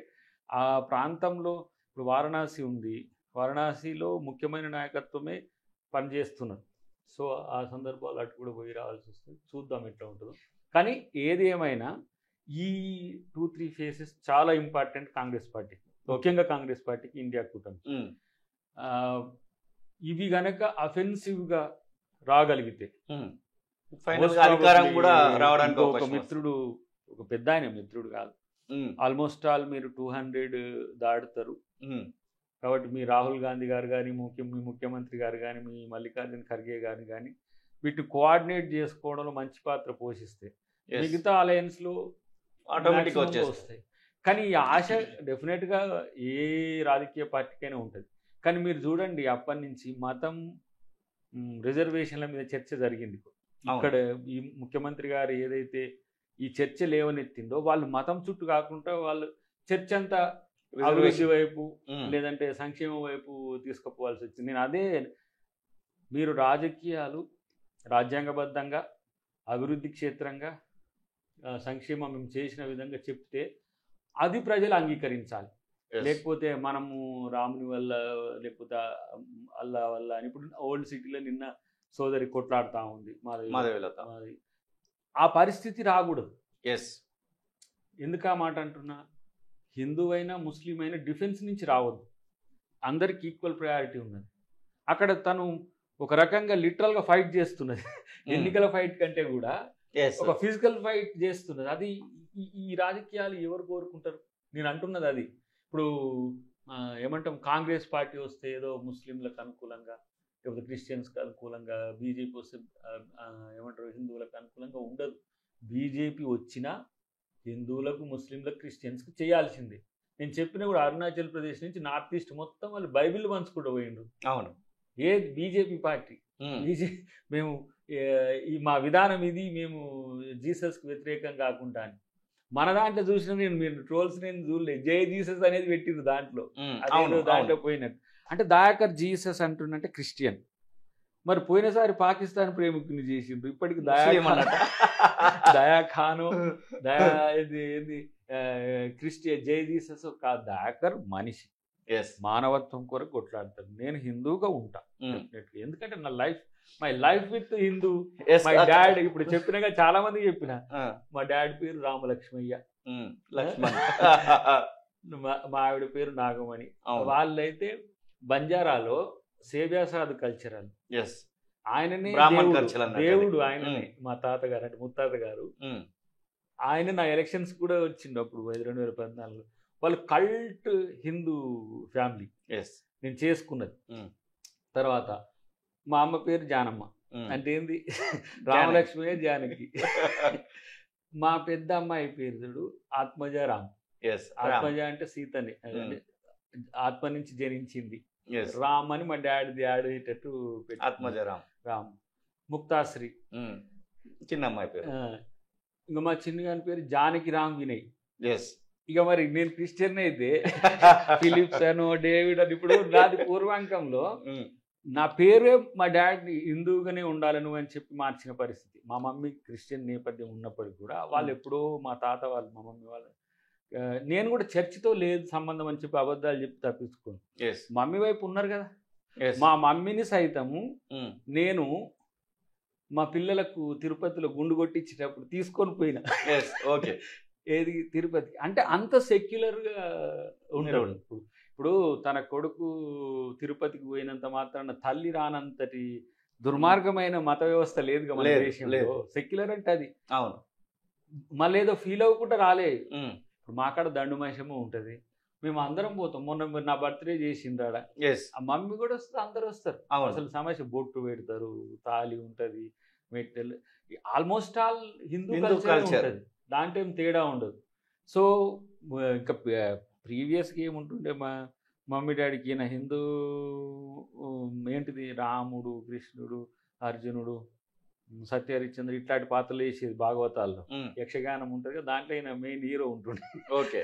ఆ ప్రాంతంలో ఇప్పుడు వారణాసి ఉంది, వారణాసిలో ముఖ్యమైన నాయకత్వమే పనిచేస్తున్నారు. సో ఆ సందర్భాలు అటు కూడా పోయి రావాల్సి వస్తుంది. చూద్దాం ఎట్లా ఉంటుందో. కానీ ఏది ఏమైనా ఈ 2-3 ఫేసెస్ చాలా ఇంపార్టెంట్ కాంగ్రెస్ పార్టీకి, ముఖ్యంగా కాంగ్రెస్ పార్టీకి, ఇండియా కూటమి. ఇవి గనక అఫెన్సివ్గా రాగలిగితే ఒక మిత్రుడు, ఒక పెద్ద ఆయన మిత్రుడు కాదు, ఆల్మోస్ట్ ఆల్ మీరు 200 దాటుతారు. కాబట్టి మీ రాహుల్ గాంధీ గారు కానీ, మీ ముఖ్యమంత్రి గారు కానీ, మీ మల్లికార్జున ఖర్గే గారు కానీ వీటిని కోఆర్డినేట్ చేసుకోవడంలో మంచి పాత్ర పోషిస్తే మిగతా అలయన్స్లో ఆటోమేటిక్గా వస్తాయి. కానీ ఈ ఆశ డెఫినెట్గా ఏ రాజకీయ పార్టీకైనా ఉంటుంది. కానీ మీరు చూడండి, అప్పటి నుంచి మతం రిజర్వేషన్ల మీద చర్చ జరిగింది. ఇక్కడ ఈ ముఖ్యమంత్రి గారు ఏదైతే ఈ చర్చ లేవనెత్తిందో వాళ్ళు మతం చుట్టూ కాకుండా వాళ్ళు చర్చ అంతా అభివృద్ధి వైపు లేదంటే సంక్షేమం వైపు తీసుకుపోవాల్సి వచ్చింది. నేను అదే, మీరు రాజకీయాలు రాజ్యాంగబద్ధంగా అభివృద్ధి క్షేత్రంగా సంక్షేమం మేము చేసిన విధంగా చెప్తే అది ప్రజలు అంగీకరించాలి. లేకపోతే మనము రాముని వల్ల లేకపోతే అల్లా వల్ల అని ఇప్పుడు ఓల్డ్ సిటీలో నిన్న సోదరి కొట్లాడుతూ ఉంది మాది, ఆ పరిస్థితి రాకూడదు. ఎందుకు ఆ మాట అంటున్నా, హిందూ అయినా ముస్లిం అయినా డిఫెన్స్ నుంచి రావద్దు, అందరికి ఈక్వల్ ప్రయారిటీ ఉన్నది. అక్కడ తను ఒక రకంగా లిటరల్గా ఫైట్ చేస్తున్నది, ఎన్నికల ఫైట్ కంటే కూడా ఒక ఫిజికల్ ఫైట్ చేస్తున్నది. అది ఈ రాజకీయాలు ఎవరు కోరుకుంటారు? నేను అంటున్నది అది. ఇప్పుడు ఏమంటాం, కాంగ్రెస్ పార్టీ వస్తే ఏదో ముస్లింలకు అనుకూలంగా లేకపోతే క్రిస్టియన్స్కి అనుకూలంగా, బీజేపీ వస్తే ఏమంటారు హిందువులకు అనుకూలంగా ఉండదు. బీజేపీ వచ్చినా హిందువులకు ముస్లింలకు క్రిస్టియన్స్కి చేయాల్సిందే. నేను చెప్పిన కూడా అరుణాచల్ ప్రదేశ్ నుంచి నార్త్ ఈస్ట్ మొత్తం వాళ్ళు బైబిల్ పంచుకుంటూ పోయిండ్రు. అవును, ఏ బీజేపీ పార్టీ మేము ఈ మా విధానం ఇది, మేము జీసస్కి వ్యతిరేకం కాకుండా అని. మన దాంట్లో చూసిన మీరు ట్రోల్స్ నేను చూడలేదు, జై జీసస్ అనేది పెట్టింది దాంట్లో, దాంట్లో పోయినట్టు. అంటే దయాకర్ జీసస్ అంటుండంటే క్రిస్టియన్. మరి పోయినసారి పాకిస్తాన్ ప్రేమికుని చేసిండ్రు, ఇప్పటికి దయాఖాను ఏంది క్రిస్టియన్, జై జీసస్ కాదు, దయాకర్ మనిషి, మానవత్వం కొరకు కొట్లాడతారు. నేను హిందూగా ఉంటా డెఫినెట్లీ, ఎందుకంటే నా life my life with Hindu. My dad, ఇప్పుడు చెప్పినాగా చాలా మంది చెప్పిన, మా డాడ్ పేరు రామలక్ష్మయ్య, మా ఆవిడ పేరు నాగమణి. వాళ్ళైతే బంజారాలో సేవ్యాసాద్ కల్చరల్, ఆయననే దేవుడు, ఆయననే మా తాతగారు అంటే ముత్తాత గారు. ఆయన నా ఎలక్షన్స్ కూడా వచ్చిండు అప్పుడు 2014. వాళ్ళు కల్ట్ హిందూ ఫ్యామిలీ నేను చేసుకున్నది. తర్వాత మా అమ్మ పేరు జానమ్మ, అంటే ఏంది రామలక్ష్మి జానకి. మా పెద్ద అమ్మాయి పేరు చూడు ఆత్మజ రామ్. ఆత్మజ అంటే సీతని, ఆత్మ నుంచి జనించింది. రామ్ అని మా డాడీ ఆడేటట్టు ఆత్మజ రామ్. ముక్తాశ్రీ చిన్న అమ్మాయి పేరు. ఇంకా మా చిన్నగాని పేరు జానకి రామ్ వినయ్. ఇక మరి నేను క్రిస్టియన్ అయితే ఫిలిప్స్ అను డేవిడ్ అని. ఇప్పుడు నాది పూర్వాంకంలో నా పేరే మా డాడీ హిందూగానే ఉండాలను అని చెప్పి మార్చిన పరిస్థితి. మా మమ్మీ క్రిస్టియన్ నేపథ్యం ఉన్నప్పటికీ కూడా వాళ్ళు ఎప్పుడో మా తాత వాళ్ళు మా మమ్మీ వాళ్ళు, నేను కూడా చర్చితో లేదు సంబంధం అని చెప్పి అబద్ధాలు చెప్పి తప్పించుకోను. మమ్మీ వైపు ఉన్నారు కదా, మా మమ్మీని సైతము నేను మా పిల్లలకు తిరుపతిలో గుండు కొట్టించేటప్పుడు తీసుకొని పోయినా. ఏది తిరుపతికి అంటే అంత సెక్యులర్గా ఉంటాడు. ఇప్పుడు తన కొడుకు తిరుపతికి పోయినంత మాత్రాన తల్లి రానంతటి దుర్మార్గమైన మత వ్యవస్థ లేదు మన దేశంలో. సెక్యులర్ అంటే అది. అవును, మళ్ళీ ఏదో ఫీల్ అవ్వకుండా రాలే. ఇప్పుడు మా కాడ దండు మహిషము ఉంటుంది, మేము అందరం పోతాం. మొన్న మీరు నా బర్త్డే చేసిండ్రాడ, ఆ మమ్మీ కూడా వస్తుంది, అందరు వస్తారు. అసలు సమస్య బొట్టు పెడతారు, తాళి ఉంటుంది, మెట్టెలు, ఆల్మోస్ట్ ఆల్ హిందూ కల్చర్ ఉంటుంది, దాంట్లో ఏం తేడా ఉండదు. సో ఇంకా ప్రీవియస్గా ఏముంటుండే మా మమ్మీ డాడీకి ఈయన హిందూ ఏంటిది రాముడు, కృష్ణుడు, అర్జునుడు, సత్యహరిశ్చంద్ర ఇట్లాంటి పాత్రలు వేసేది భాగవతాల్లో. యక్షగానం ఉంటుంది కదా, దాంట్లో ఆయన మెయిన్ హీరో ఉంటుండే.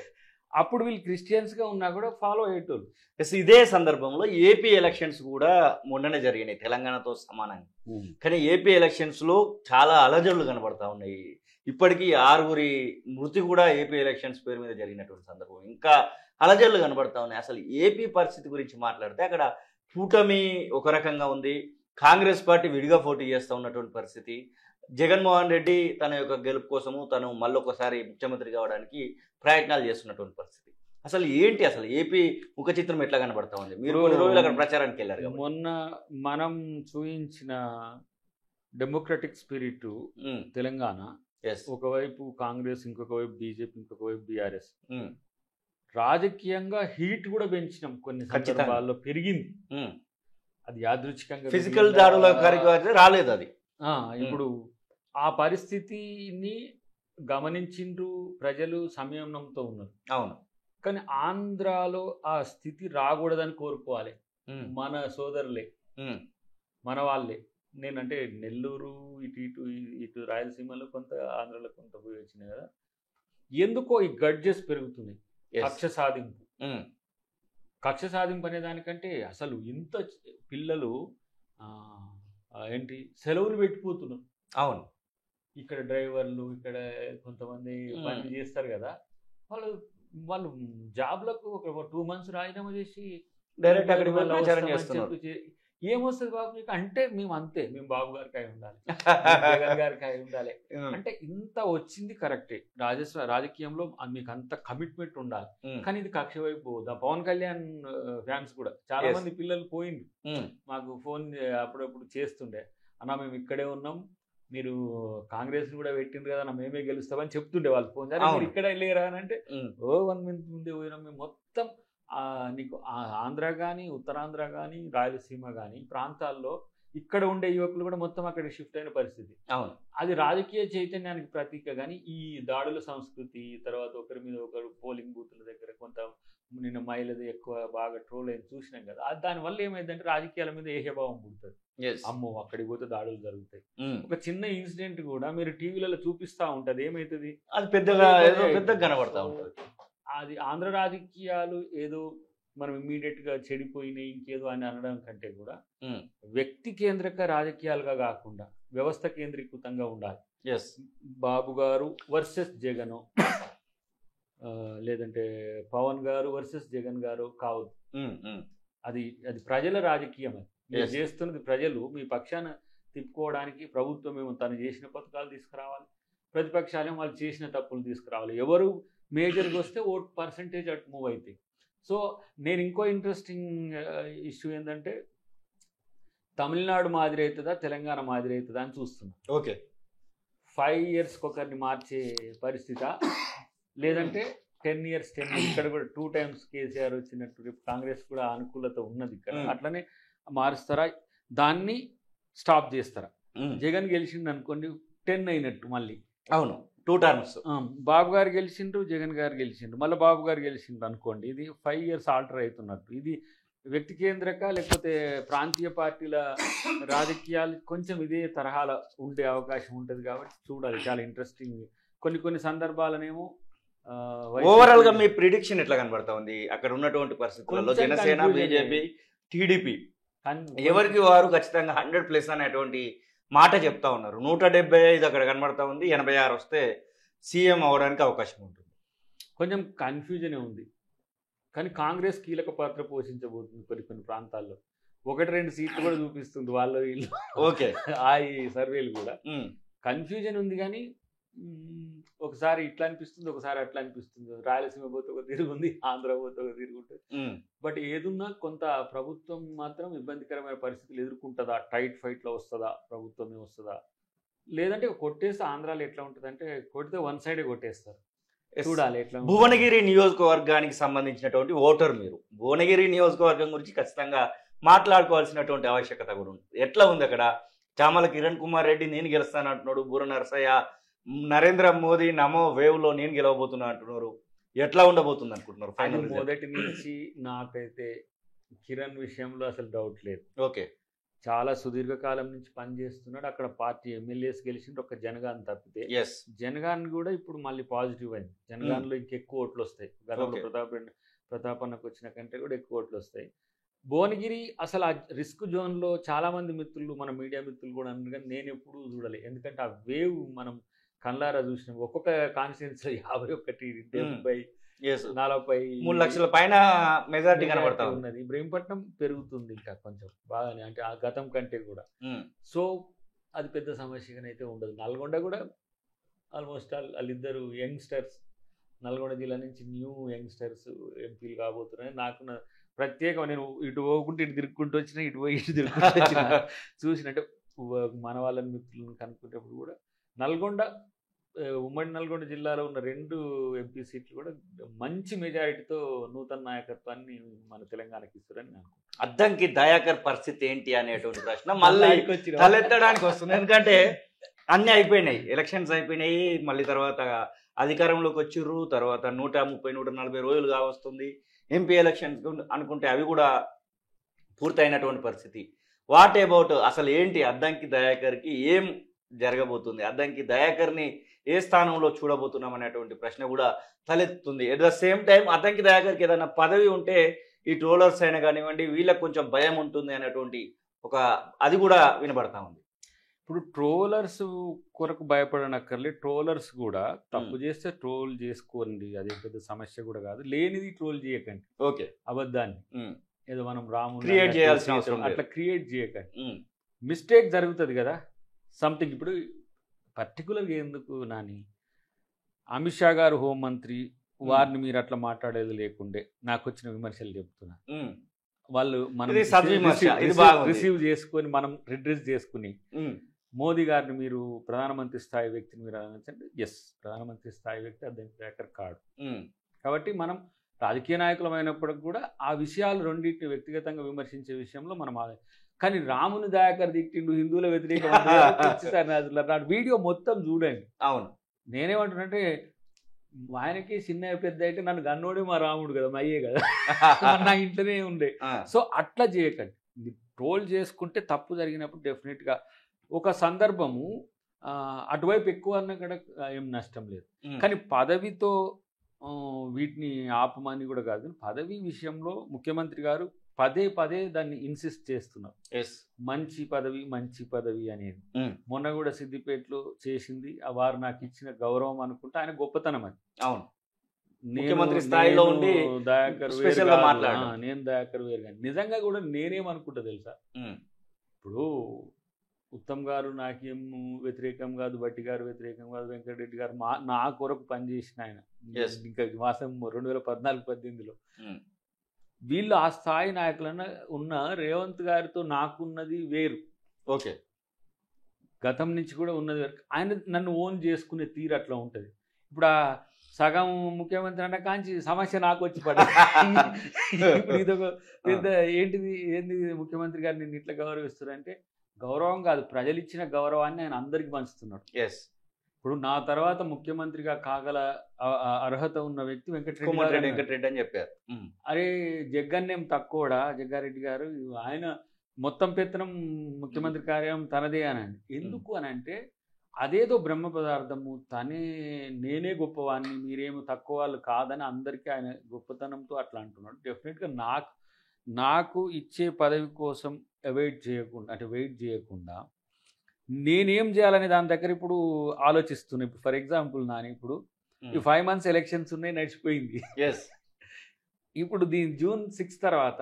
అప్పుడు వీళ్ళు క్రిస్టియన్స్గా ఉన్నా కూడా ఫాలో అయ్యేటోళ్ళు. ఇదే సందర్భంలో ఏపీ ఎలక్షన్స్ కూడా మొన్ననే జరిగినాయి తెలంగాణతో సమానంగా. కానీ ఏపీ ఎలక్షన్స్లో చాలా అలజడులు కనబడతా ఉన్నాయి. ఇప్పటికీ 6 మృతి కూడా ఏపీ ఎలక్షన్స్ పేరు మీద జరిగినటువంటి సందర్భం, ఇంకా అలజడులు కనబడతా ఉన్నాయి. అసలు ఏపీ పరిస్థితి గురించి మాట్లాడితే అక్కడ కూటమి ఒక రకంగా ఉంది, కాంగ్రెస్ పార్టీ విడిగా పోటీ చేస్తూ ఉన్నటువంటి పరిస్థితి. జగన్మోహన్ రెడ్డి తన యొక్క గెలుపు కోసము తను మళ్ళొకసారి ముఖ్యమంత్రి కావడానికి ప్రయత్నాలు చేస్తున్నటువంటి పరిస్థితి. అసలు ఏంటి, అసలు ఏపీ ముఖ చిత్రం ఎట్లా కనబడతా ఉంది? మీరు కొన్ని రోజులు అక్కడ ప్రచారానికి వెళ్ళారు. మొన్న మనం చూపించిన డెమోక్రటిక్ స్పిరిట్ తెలంగాణ, ఒకవైపు కాంగ్రెస్, ఇంకొక వైపు బీజేపీ, ఇంకొక వైపు బీఆర్ఎస్, రాజకీయంగా హీట్ కూడా పెంచినాం. కొన్ని సందర్భాల్లో పెరిగింది. అది యాదృచ్ఛికంగా ఫిజికల్ దాడుల కార్యక్రమం రాలేదు అది. ఇప్పుడు ఆ పరిస్థితిని గమనించిండ్రు ప్రజలు, సంయమనంతో ఉన్నారు. అవును, కానీ ఆంధ్రాలో ఆ స్థితి రాకూడదని కోరుకోవాలి మన సోదరులే. మన వాళ్ళే. నేనంటే నెల్లూరు ఇటు రాయలసీమలో కొంత, ఆంధ్రలో కొంత పోయి వచ్చినాయి కదా. ఎందుకో ఈ గడ్జెస్ పెరుగుతున్నాయి. కక్ష సాధింపు కక్ష సాధింపు అనే దానికంటే అసలు ఇంత పిల్లలు ఏంటి సెలవులు పెట్టిపోతున్నారు. అవును, ఇక్కడ డ్రైవర్లు, ఇక్కడ కొంతమంది పని చేస్తారు కదా, వాళ్ళు జాబ్లకు ఒక 2 months రాజీనామా చేసి డైరెక్ట్ అక్కడికి వెళ్ళి ప్రచారం చేస్తున్నారు. ఏమొస్తుంది బాబు మీకు అంటే, మేము అంతే, మేము బాబు గారికి అయి ఉండాలి, జగన్ గారికి అయి ఉండాలి అంటే. ఇంత వచ్చింది కరెక్టే, రాజకీయంలో మీకు అంత కమిట్మెంట్ ఉండాలి. కానీ ఇది కక్ష వైపు పోదా. పవన్ కళ్యాణ్ ఫ్యాన్స్ కూడా చాలా మంది పిల్లలు పోయింది, మాకు ఫోన్ అప్పుడప్పుడు చేస్తుండే, అన్న మేము ఇక్కడే ఉన్నాం, మీరు కాంగ్రెస్ కూడా పెట్టిండ్రు కదా, మేమే గెలుస్తామని చెప్తుండే వాళ్ళు ఫోన్ చేసి. మీరు ఇక్కడ లేరా అని అంటే, 1 month ముందే పోయినాం మేము. మొత్తం నీకు ఆంధ్ర కానీ, ఉత్తరాంధ్ర కానీ, రాయలసీమ కానీ ప్రాంతాల్లో ఇక్కడ ఉండే యువకులు కూడా మొత్తం అక్కడికి షిఫ్ట్ అయిన పరిస్థితి. అవును, అది రాజకీయ చైతన్యానికి ప్రతీక. కానీ ఈ దాడుల సంస్కృతి, తర్వాత ఒకరి మీద ఒకరు పోలింగ్ బూత్ల దగ్గర కొంత నిన్న మహిళది ఎక్కువ బాగా ట్రోల్ అయింది చూసినాం కదా. దానివల్ల ఏమైందంటే రాజకీయాల మీద ఏహ్యభావం పుడుతుంది. అమ్మో అక్కడికి పోతే దాడులు జరుగుతాయి. ఒక చిన్న ఇన్సిడెంట్ కూడా మీరు టీవీలలో చూపిస్తా ఉంటది, ఏమైతుంది అది పెద్దగా కనబడతా ఉంటుంది. అది ఆంధ్ర రాజకీయాలు ఏదో మనం ఇమ్మీడియట్ గా చెడిపోయినాయి ఇంకేదో అని అనడం కంటే కూడా వ్యక్తి కేంద్రక రాజకీయాలుగా కాకుండా వ్యవస్థ కేంద్రీకృతంగా ఉండాలి. బాబు గారు వర్సెస్ జగన్, లేదంటే పవన్ గారు వర్సెస్ జగన్ గారు కావద్దు. అది ప్రజల రాజకీయం. అది మీరు చేస్తున్నది ప్రజలు మీ పక్షాన తిప్పుకోవడానికి. ప్రభుత్వం ఏమో తను చేసిన పథకాలు తీసుకురావాలి, ప్రతిపక్షాలేమో వాళ్ళు చేసిన తప్పులు తీసుకురావాలి. ఎవరు మేజర్గా వస్తే ఓట్ పర్సంటేజ్ అటు మూవ్ అవుతాయి. సో నేను ఇంకో ఇంట్రెస్టింగ్ ఇష్యూ ఏంటంటే, తమిళనాడు మాదిరి అవుతుందా తెలంగాణ మాదిరి అవుతుందా అని చూస్తున్నా. ఓకే, 5 years ఒకరిని మార్చే పరిస్థితి, లేదంటే 10 years ఇక్కడ కూడా 2 times కేసీఆర్ వచ్చినట్టు రేపు కాంగ్రెస్ కూడా అనుకూలత ఉన్నది ఇక్కడ, అట్లనే మారుస్తారా, దాన్ని స్టాప్ చేస్తారా? జగన్ గెలిచిండు అనుకోండి 10 అయినట్టు మళ్ళీ. అవును, 2 terms. బాబు గారు గెలిచిండ్రు, జగన్ గారు గెలిచిండ్రు, మళ్ళీ బాబు గారు గెలిచిండ్రు అనుకోండి, ఇది 5 years ఆల్టర్ అవుతున్నట్టు. ఇది వ్యక్తి కేంద్రక లేకపోతే ప్రాంతీయ పార్టీల రాజకీయాలు కొంచెం ఇదే తరహాలో ఉండే అవకాశం ఉంటుంది. కాబట్టి చూడాలి, చాలా ఇంట్రెస్టింగ్. కొన్ని సందర్భాలనేమో ఓవరాల్ గా మీ ప్రిడిక్షన్ ఎట్లా కనబడతా ఉంది అక్కడ ఉన్నటువంటి పరిస్థితులలో? జనసేన, బీజేపీ, టీడీపీ ఎవరికి వారు ఖచ్చితంగా 100+ అనేటువంటి మాట చెప్తా ఉన్నారు. 175 అక్కడ కనబడతా ఉంది, 86 వస్తే సీఎం అవడానికి అవకాశం ఉంటుంది. కొంచెం కన్ఫ్యూజనే ఉంది. కానీ కాంగ్రెస్ కీలక పాత్ర పోషించబోతుంది కొన్ని ప్రాంతాల్లో. 1-2 సీట్లు కూడా చూపిస్తుంది వాళ్ళు వీళ్ళు. ఓకే, ఆ సర్వేలు కూడా కన్ఫ్యూజన్ ఉంది. కానీ ఒకసారి ఇట్లా అనిపిస్తుంది, ఒకసారి అట్లా అనిపిస్తుంది. రాయలసీమ పోతే ఒక తిరుగుంది, ఆంధ్ర పోతే ఒక తిరుగుంటుంది. బట్ ఏదున్నా కొంత ప్రభుత్వం మాత్రం ఇబ్బందికరమైన పరిస్థితులు ఎదుర్కొంటుందా, టైట్ ఫైట్లో వస్తుందా, ప్రభుత్వమే వస్తుందా, లేదంటే కొట్టేస్తే ఆంధ్రాలో ఎట్లా ఉంటుంది అంటే కొడితే 1 side కొట్టేస్తారు. చూడాలి ఎట్లా. భువనగిరి నియోజకవర్గానికి సంబంధించినటువంటి ఓటర్ మీరు, భువనగిరి నియోజకవర్గం గురించి ఖచ్చితంగా మాట్లాడుకోవాల్సినటువంటి ఆవశ్యకత కూడా ఉంది. ఎట్లా ఉంది అక్కడ? చామల కిరణ్ కుమార్ రెడ్డి నేను గెలుస్తానంటున్నాడు, బూర నరసయ్య, నరేంద్ర మోదీ నమో వేవ్ లో నేను గెలవబోతున్నా అంటున్నారు. ఎట్లా ఉండబోతుంది అనుకుంటున్నారు ఫైనల్? మొదటి నుంచి నాకైతే కిరణ్ విషయంలో అసలు డౌట్ లేదు. ఓకే, చాలా సుదీర్ఘకాలం నుంచి పనిచేస్తున్నాడు. అక్కడ పార్టీ ఎమ్మెల్యేస్ గెలిచిండ్రు, ఒక జనగాన్ తప్పితే. జనగాన్ కూడా ఇప్పుడు మళ్ళీ పాజిటివ్ అయింది. జనగాన్లో ఇంకెక్కువ ఓట్లు వస్తాయి. గతంలో ప్రతాపన్నకు వచ్చిన కంటే కూడా ఎక్కువ ఓట్లు వస్తాయి. భువనగిరి అసలు ఆ రిస్క్ జోన్లో చాలా మంది మిత్రులు, మన మీడియా మిత్రులు కూడా అన్నారు. కానీ నేను ఎప్పుడూ చూడలేదు. ఎందుకంటే ఆ వేవ్ మనం కళ్ళారా చూసినాం. ఒక్కొక్క కాన్స్టిట్యున్సీలో 51, 70, 40, 3 లక్షల పైన మెజారిటీ కనబడతా ఉన్నది. ఇబ్రహీంపట్నం పెరుగుతుంది ఇంకా కొంచెం బాగానే, అంటే ఆ గతం కంటే కూడా. సో అది పెద్ద సమస్యగానైతే ఉండదు. నల్గొండ కూడా ఆల్మోస్ట్ వాళ్ళిద్దరు యంగ్స్టర్స్, నల్గొండ జిల్లా నుంచి న్యూ యంగ్స్టర్స్ ఎంపీలు కాబోతున్నాయి. నాకు ప్రత్యేకం, నేను ఇటు పోకుంటే ఇటు తిరుక్కుంటూ వచ్చినా, ఇటు పోయి ఇటు తిరుక్కుంటూ వచ్చిన చూసినట్టే మన వాళ్ళని మిత్రులను కనుక్కుంటప్పుడు కూడా నల్గొండ, ఉమ్మడి నల్గొండ జిల్లాలో ఉన్న 2 ఎంపీ సీట్లు కూడా మంచి మెజారిటీతో నూతన నాయకత్వాన్ని మన తెలంగాణకి ఇస్తారని నేను అనుకుంటున్నాను. అద్దంకి దయాకర్ పరిస్థితి ఏంటి అనేటువంటి ప్రశ్న మళ్ళీ తలెత్తడానికి వస్తుంది. ఎందుకంటే అన్నీ అయిపోయినాయి, ఎలక్షన్స్ అయిపోయినాయి, మళ్ళీ తర్వాత అధికారంలోకి వచ్చిర్రు, తర్వాత 130-140 రోజులు కావస్తుంది. ఎంపీ ఎలక్షన్స్ అనుకుంటే అవి కూడా పూర్తయినటువంటి పరిస్థితి. వాట్ అబౌట్ అసలు ఏంటి అద్దంకి దయాకర్కి ఏం జరగబోతుంది, అద్దంకి దయాకర్ని ఏ స్థానంలో చూడబోతున్నాం అనేటువంటి ప్రశ్న కూడా తలెత్తుతుంది. At the same time Addanki దయాకర్కి ఏదైనా పదవి ఉంటే ఈ ట్రోలర్స్ అయినా కానివ్వండి వీళ్ళకి కొంచెం భయం ఉంటుంది అనేటువంటి ఒక అది కూడా వినబడతా ఉంది. ఇప్పుడు ట్రోలర్స్ కొరకు భయపడనక్కర్లే, ట్రోలర్స్ కూడా తప్పు చేస్తే ట్రోల్ చేసుకోండి, అదే పెద్ద సమస్య కూడా కాదు. లేనిది ట్రోల్ చేయకండి, ఓకే అబద్ధాన్ని ఏదో మనం రాము క్రియేట్ చేయాల్సిన అవసరం అట్లా క్రియేట్ చేయకండి. మిస్టేక్ జరుగుతుంది కదా సంథింగ్. ఇప్పుడు పర్టికులర్గా ఎందుకు నాని, అమిత్ షా గారు హోంమంత్రి, వారిని మీరు అట్లా మాట్లాడేది లేకుండే నాకు వచ్చిన విమర్శలు చెప్తున్నా. వాళ్ళు మనం రిసీవ్ చేసుకొని మనం రిడ్రెస్ చేసుకుని మోదీ గారిని మీరు ప్రధానమంత్రి స్థాయి వ్యక్తిని మీరు అనొచ్చండి. ఎస్, ప్రధానమంత్రి స్థాయి వ్యక్తి అద్దంకి దయాకర్ కాడు. కాబట్టి మనం రాజకీయ నాయకులమైనప్పటికి కూడా ఆ విషయాలు రెండింటిని వ్యక్తిగతంగా విమర్శించే విషయంలో మనం కానీ రాముని దయాకర్ దిక్కిండు, హిందువుల వ్యతిరేక వీడియో మొత్తం చూడండి. అవును, నేనేమంటున్నంటే ఆయనకి చిన్న పెద్ద అయితే నన్ను గన్నోడే మా రాముడు కదా, మా అయ్యే కదా, నా ఇంట్లోనే ఉండే. సో అట్లా చేయకండి. ట్రోల్ చేసుకుంటే తప్పు జరిగినప్పుడు డెఫినెట్గా ఒక సందర్భము అటువైపు ఎక్కువ అన్న కూడా ఏం నష్టం లేదు. కానీ పదవితో వీటిని ఆపమని కూడా కాదు. పదవి విషయంలో ముఖ్యమంత్రి గారు పదే పదే దాన్ని ఇన్సిస్ట్ చేస్తున్నారు, మంచి పదవి మంచి పదవి అనేది. మొన్న కూడా సిద్దిపేటలో చేసింది, వారు నాకు ఇచ్చిన గౌరవం అనుకుంటే ఆయన గొప్పతనం అది. అవును, ముఖ్యమంత్రి స్థాయిలో ఉండి దయాకర్ నేను దయాకర్ వేరు కానీ నిజంగా కూడా నేనేమనుకుంటా తెలుసా, ఇప్పుడు ఉత్తమ్ గారు నాకేం వ్యతిరేకం కాదు, భట్టి గారు వ్యతిరేకం కాదు, వెంకటరెడ్డి గారు నా కొరకు పనిచేసిన ఆయన. ఇంకా మాసం 2014-18లో వీళ్ళు ఆ స్థాయి నాయకులన్నా ఉన్న రేవంత్ గారితో నాకున్నది వేరు. ఓకే, గతం నుంచి కూడా ఉన్నది వేరు. ఆయన నన్ను ఓన్ చేసుకునే తీరు అట్లా ఉంటుంది. ఇప్పుడు ఆ సగం ముఖ్యమంత్రి అన్న కాంచి సమస్య నాకు వచ్చి పడ్డది. ఇప్పుడు ఇదొక పెద్ద ఏంది ముఖ్యమంత్రి గారు నిన్ను ఇట్లా గౌరవిస్తారంటే, గౌరవం కాదు, ప్రజలు ఇచ్చిన గౌరవాన్ని ఆయన అందరికి పంచుతున్నాడు. ఇప్పుడు నా తర్వాత ముఖ్యమంత్రిగా కాగల అర్హత ఉన్న వ్యక్తి వెంకటరెడ్డి అని చెప్పారు. అరే జగ్గన్నేం తక్కువడా, జగ్గారెడ్డి గారు ఆయన మొత్తం పెత్తనం ముఖ్యమంత్రి కార్యం తనదే అని. ఎందుకు అని అంటే అదేదో బ్రహ్మ పదార్థము, నేనే గొప్పవాడిని, మీరేమో తక్కువ వాళ్ళు కాదని అందరికీ ఆయన గొప్పతనంతో అట్లా అంటున్నాడు. డెఫినెట్గా నాకు ఇచ్చే పదవి కోసం వెయిట్ చేయకుండా నేనేం చేయాలనే దాని దగ్గర ఇప్పుడు ఆలోచిస్తున్నాను. ఇప్పుడు ఫర్ ఎగ్జాంపుల్ నాని, ఇప్పుడు ఈ 5 months ఎలక్షన్స్ ఉన్నాయి, నడిచిపోయింది. ఇప్పుడు June 6 తర్వాత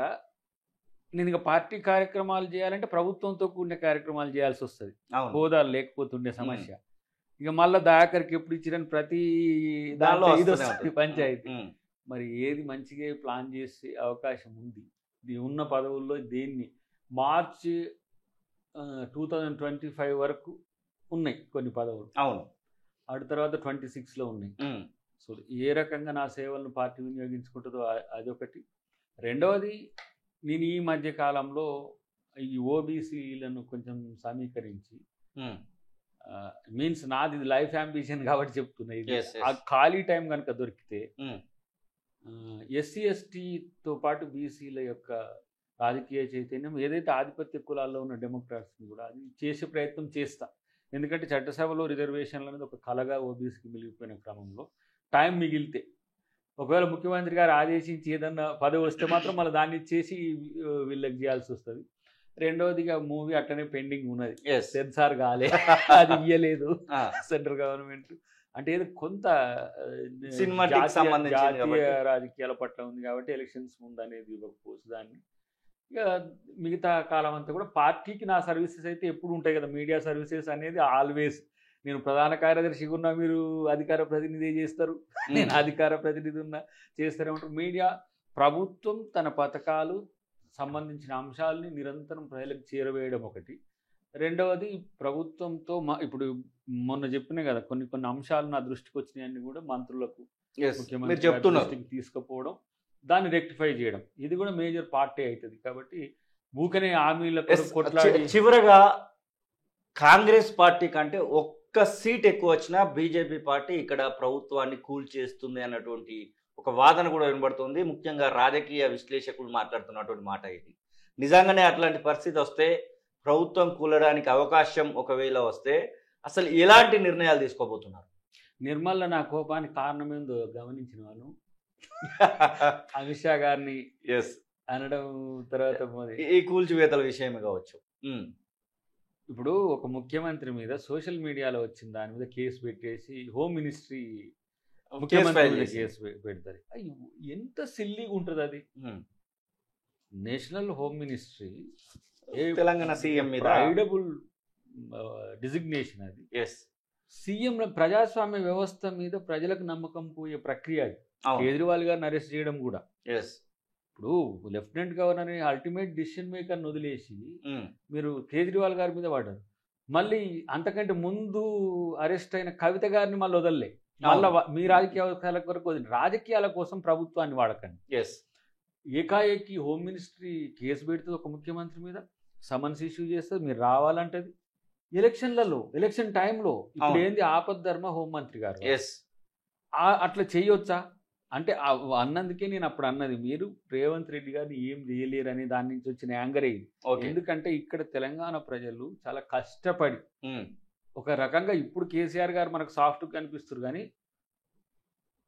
నేను ఇక పార్టీ కార్యక్రమాలు చేయాలంటే ప్రభుత్వంతో కూడిన కార్యక్రమాలు చేయాల్సి వస్తుంది, హోదాలు లేకపోతుండే సమస్య. ఇక మళ్ళీ దయాకర్కి ఎప్పుడు ఇచ్చిరని ప్రతి దానిలో పంచాయతీ. మరి ఏది మంచిగా ప్లాన్ చేసే అవకాశం ఉంది? ఉన్న పదవుల్లో దేన్ని మార్చి 2025 వరకు ఉన్నాయి కొన్ని పదవులు. అవును, అటు తర్వాత 26లో ఉన్నాయి. సో ఏ రకంగా నా సేవలను పార్టీ వినియోగించుకుంటుందో అదొకటి. రెండవది, నేను ఈ మధ్య కాలంలో ఈ ఓబీసీలను కొంచెం సమీకరించి, మీన్స్ నాది లైఫ్ అంబిషన్ కాబట్టి చెప్తున్నా, ఇది ఆ ఖాళీ టైం కనుక దొరికితే SC/STతో పాటు బీసీల యొక్క రాజకీయ చైతన్యం, ఏదైతే ఆధిపత్య కులాల్లో ఉన్న డెమోక్రాట్స్ని కూడా అది చేసే ప్రయత్నం చేస్తా. ఎందుకంటే చట్టసభలో రిజర్వేషన్లు అనేది ఒక కలగా ఓబీసీకి మిగిలిపోయిన క్రమంలో టైం మిగిలితే, ఒకవేళ ముఖ్యమంత్రి గారు ఆదేశించి ఏదన్నా పదవి వస్తే మాత్రం మళ్ళీ దాన్ని ఇచ్చేసి వీళ్ళకి చేయాల్సి వస్తుంది. రెండవదిగా మూవీ అట్లనే పెండింగ్ ఉన్నది, సెన్సార్ కాలే, అది ఇయ్యలేదు సెంట్రల్ గవర్నమెంట్. అంటే ఏదో కొంత జాతీయ రాజకీయాల పట్ల ఉంది కాబట్టి ఎలక్షన్స్ ముందు అనేది ఇవ్వకపోవచ్చు దాన్ని. ఇక మిగతా కాలం అంతా కూడా పార్టీకి నా సర్వీసెస్ అయితే ఎప్పుడు ఉంటాయి కదా. మీడియా సర్వీసెస్ అనేది ఆల్వేస్, నేను ప్రధాన కార్యదర్శిగా ఉన్నా మీరు అధికార ప్రతినిధి చేస్తారు, నేను అధికార ప్రతినిధి ఉన్నా చేస్తారేమంటారు. మీడియా, ప్రభుత్వం తన పథకాలు సంబంధించిన అంశాలని నిరంతరం ప్రజలకు చేరవేయడం ఒకటి. రెండవది, ప్రభుత్వంతో ఇప్పుడు మొన్న చెప్పినా కదా కొన్ని అంశాలు నా దృష్టికి వచ్చినాయని కూడా మంత్రులకు ముఖ్యమంత్రి దృష్టికి తీసుకుపోవడం, దాన్ని రెక్టిఫై చేయడం, ఇది కూడా మేజర్ పార్టీ అవుతుంది. కాబట్టి ఊకనే హామీలకు కొట్లాడి చివరగా కాంగ్రెస్ పార్టీ కంటే ఒక్క సీట్ ఎక్కువ వచ్చినా బీజేపీ పార్టీ ఇక్కడ ప్రభుత్వాన్ని కూల్చేస్తుంది అన్నటువంటి ఒక వాదన కూడా వినబడుతుంది. ముఖ్యంగా రాజకీయ విశ్లేషకులు మాట్లాడుతున్నటువంటి మాట ఇది. నిజంగానే అట్లాంటి పరిస్థితి వస్తే ప్రభుత్వం కూలడానికి అవకాశం ఒకవేళ వస్తే అసలు ఎలాంటి నిర్ణయాలు తీసుకోబోతున్నారు? నిర్మల నా కోపానికి కారణం ఏందో గమనించిన వాళ్ళు అమిత్ షా గారిని అనడం తర్వాత ఈ కూల్చివేతల విషయమే కావచ్చు. ఇప్పుడు ఒక ముఖ్యమంత్రి మీద సోషల్ మీడియాలో వచ్చిన దాని మీద కేసు పెట్టేసి హోమ్ మినిస్ట్రీ ముఖ్యమంత్రి మీద కేసు పెడతారు. ఎంత సిల్లీగా ఉంటుంది అది. National home ministry Telangana CM మీద ఐడబుల్ డిజిగ్నేషన్ అది. సీఎం ప్రజాస్వామ్య వ్యవస్థ మీద ప్రజలకు నమ్మకం పోయే ప్రక్రియ అది. కేజ్రీవాల్ గారిని అరెస్ట్ చేయడం కూడా. ఇప్పుడు లెఫ్టినెంట్ గవర్నర్ అల్టిమేట్ డిసిషన్ మేకర్ని వదిలేసి మీరు కేజ్రీవాల్ గారి మీద పడ్డారు. మళ్ళీ అంతకంటే ముందు అరెస్ట్ అయిన కవిత గారిని మళ్ళీ వదలలే. మళ్ళీ మీ రాజకీయాల కొరకు వదిలి రాజకీయాల కోసం ప్రభుత్వాన్ని వాడకండి. ఏకాఏకి హోమ్ మినిస్ట్రీ కేసు పెడుతుంది ఒక ముఖ్యమంత్రి మీద, సమన్స్ ఇష్యూ చేస్తుంది, మీరు రావాలంటది. ఎలక్షన్ టైంలో ఇప్పుడు ఏంది ఆపద్ధర్మ హోంమంత్రి గారు అట్లా చేయొచ్చా అంటే అన్నందుకే నేను అప్పుడు అన్నది మీరు రేవంత్ రెడ్డి గారిని ఏం చేయలేరు అని దాని నుంచి వచ్చిన యాంగరే ఇది. ఎందుకంటే ఇక్కడ తెలంగాణ ప్రజలు చాలా కష్టపడి ఒక రకంగా ఇప్పుడు కేసీఆర్ గారు మనకు సాఫ్ట్ కనిపిస్తారు కానీ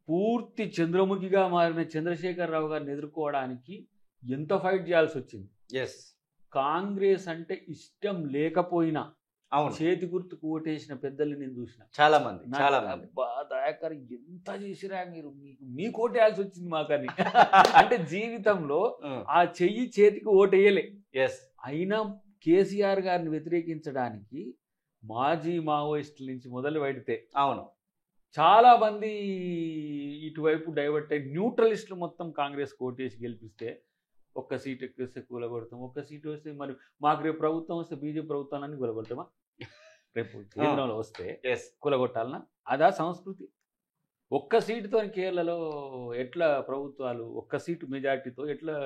పూర్తి చంద్రముఖిగా మారిన చంద్రశేఖర్ రావు గారిని ఎదుర్కోవడానికి ఎంత ఫైట్ చేయాల్సి వచ్చింది. కాంగ్రెస్ అంటే ఇష్టం లేకపోయినా చేతి గుర్తుకు ఓటేసిన పెద్దల్ని నేను చూసిన చాలా మంది. దయాకర్ ఎంత చేసిరా మీరు, మీకు ఓటేయాల్సి వచ్చింది మాకని. అంటే జీవితంలో ఆ చెయ్యి చేతికి ఓటేయలే. అయినా కేసీఆర్ గారిని వ్యతిరేకించడానికి మాజీ మావోయిస్టుల నుంచి మొదలు పెడితే చాలా మంది ఇటువైపు డైవర్ట్ అయ్యి న్యూట్రలిస్టులు మొత్తం కాంగ్రెస్ ఓటేసి గెలిపిస్తే ఒక్క సీట్ ఎక్కిస్తే కూలగొడతాం, ఒక్క సీట్ వస్తే మరి మాకు రేపు ప్రభుత్వం వస్తే బీజేపీ ప్రభుత్వాన్ని కూలగొడతామా? రేపు కేంద్రంలో వస్తే కూలగొట్టాలనా? అదా సంస్కృతి? ఒక్క సీటుతో కేరళలో ఎట్లా ప్రభుత్వాలు ఒక్క సీటు మెజార్టీతో ఎట్లా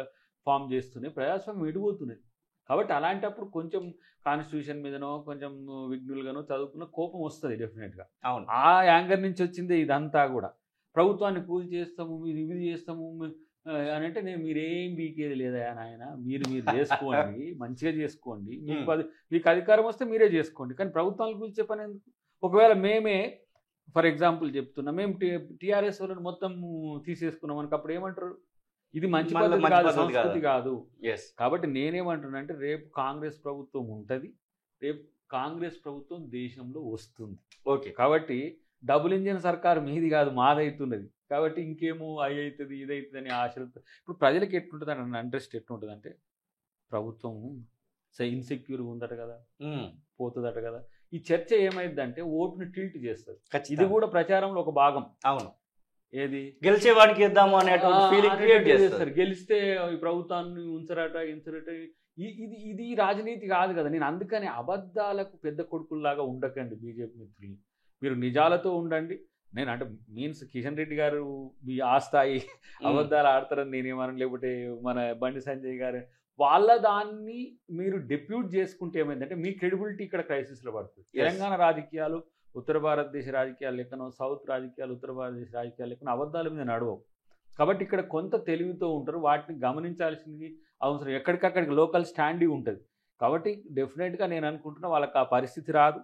ఫామ్ చేస్తున్నాయి, ప్రజాస్వామ్యం ఎడిపోతున్నది. కాబట్టి అలాంటప్పుడు కొంచెం కాన్స్టిట్యూషన్ మీదనో కొంచెం విఘ్నులుగానో చదువుకున్న కోపం వస్తుంది డెఫినెట్గా. ఆ యాంగర్ నుంచి వచ్చిందే ఇదంతా కూడా. ప్రభుత్వాన్ని కూల్ చేస్తాము, మీరు ఇది చేస్తాము అని అంటే నేను మీరేం బీకేది లేదా నాయన, మీరు చేసుకోండి, మంచిగా చేసుకోండి, మీకు అధికారం వస్తే మీరే చేసుకోండి, కానీ ప్రభుత్వాన్ని కూల్చే పని ఎందుకు? ఒకవేళ మేమే ఫర్ ఎగ్జాంపుల్ చెప్తున్నా, మేము టీఆర్ఎస్ వాళ్ళని మొత్తం తీసేసుకున్నాం అనుకు అప్పుడు ఏమంటారు? ఇది మంచి పద్ధతి కాదు, సంస్కృతి కాదు. కాబట్టి నేనేమంటున్నా అంటే రేపు కాంగ్రెస్ ప్రభుత్వం ఉంటుంది, రేపు కాంగ్రెస్ ప్రభుత్వం దేశంలో వస్తుంది. కాబట్టి డబుల్ ఇంజిన్ సర్కార్ మీది కాదు, మాదవుతున్నది. కాబట్టి ఇంకేమో అవుతుంది ఇదవుతుంది అని ఆశలతో ఇప్పుడు ప్రజలకు ఎట్లుంటుంది అని ఇంట్రెస్ట్ ఎట్లుంటుంది అంటే ప్రభుత్వం ఇన్సెక్యూర్గా ఉందట కదా, పోతుందట కదా. ఈ చర్చ ఏమైందంటే ఓటుని టిల్ట్ చేస్తుంది. ఇది కూడా ప్రచారంలో ఒక భాగం. ఏది గెలిచేవాడికి ఇద్దాము అనేటువంటి ఫీలింగ్ క్రియేట్ చేస్తారు. గెలిస్తే ఈ ప్రభుత్వాన్ని ఉంచరట. ఇది రాజనీతి కాదు కదా. నేను అందుకని అబద్ధాలకు పెద్ద కొడుకుల్లాగా ఉండకండి బీజేపీ మిత్రులు, మీరు నిజాలతో ఉండండి. నేను అంటే మీన్స్ కిషన్ రెడ్డి గారు మీ ఆ స్థాయి అబద్ధాలు ఆడతారని నేనేమన్నా, లేకపోతే మన బండి సంజయ్ గారు వాళ్ళ దాన్ని మీరు డెప్యూట్ చేసుకుంటే ఏమైందంటే మీ క్రెడిబిలిటీ ఇక్కడ క్రైసిస్లో పడుతుంది. తెలంగాణ రాజకీయాలు ఉత్తర భారతదేశ రాజకీయాలు లెక్కనో, సౌత్ రాజకీయాలు ఉత్తర భారతదేశ రాజకీయాలు లెక్కనో అబద్ధాల మీద నడవవు. కాబట్టి ఇక్కడ కొంత తెలివితో ఉంటారు, వాటిని గమనించాల్సింది అవసరం. ఎక్కడికక్కడికి లోకల్ స్టాండింగ్ ఉంటుంది. కాబట్టి డెఫినెట్గా నేను అనుకుంటున్నా వాళ్ళకి ఆ పరిస్థితి రాదు.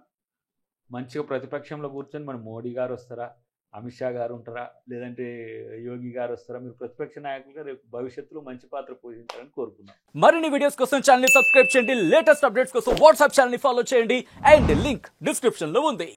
మంచిగా ప్రతిపక్షంలో కూర్చొని మన మోడీ గారు వస్తారా, అమిత్ షా గారు ఉంటారా, లేదంటే యోగి గారు వస్తారా, మీరు ప్రతిపక్ష నాయకులుగా రేపు భవిష్యత్తులో మంచి పాత్ర పోషించాలని కోరుకున్నాం. మరిన్ని వీడియోస్ కోసం ఛానల్ ని సబ్స్క్రైబ్ చేయండి, లేటెస్ట్ అప్డేట్స్ కోసం వాట్సాప్ ఛానల్ ని ఫాలో చేయండి, అండ్ లింక్ డిస్క్రిప్షన్ లో ఉంది.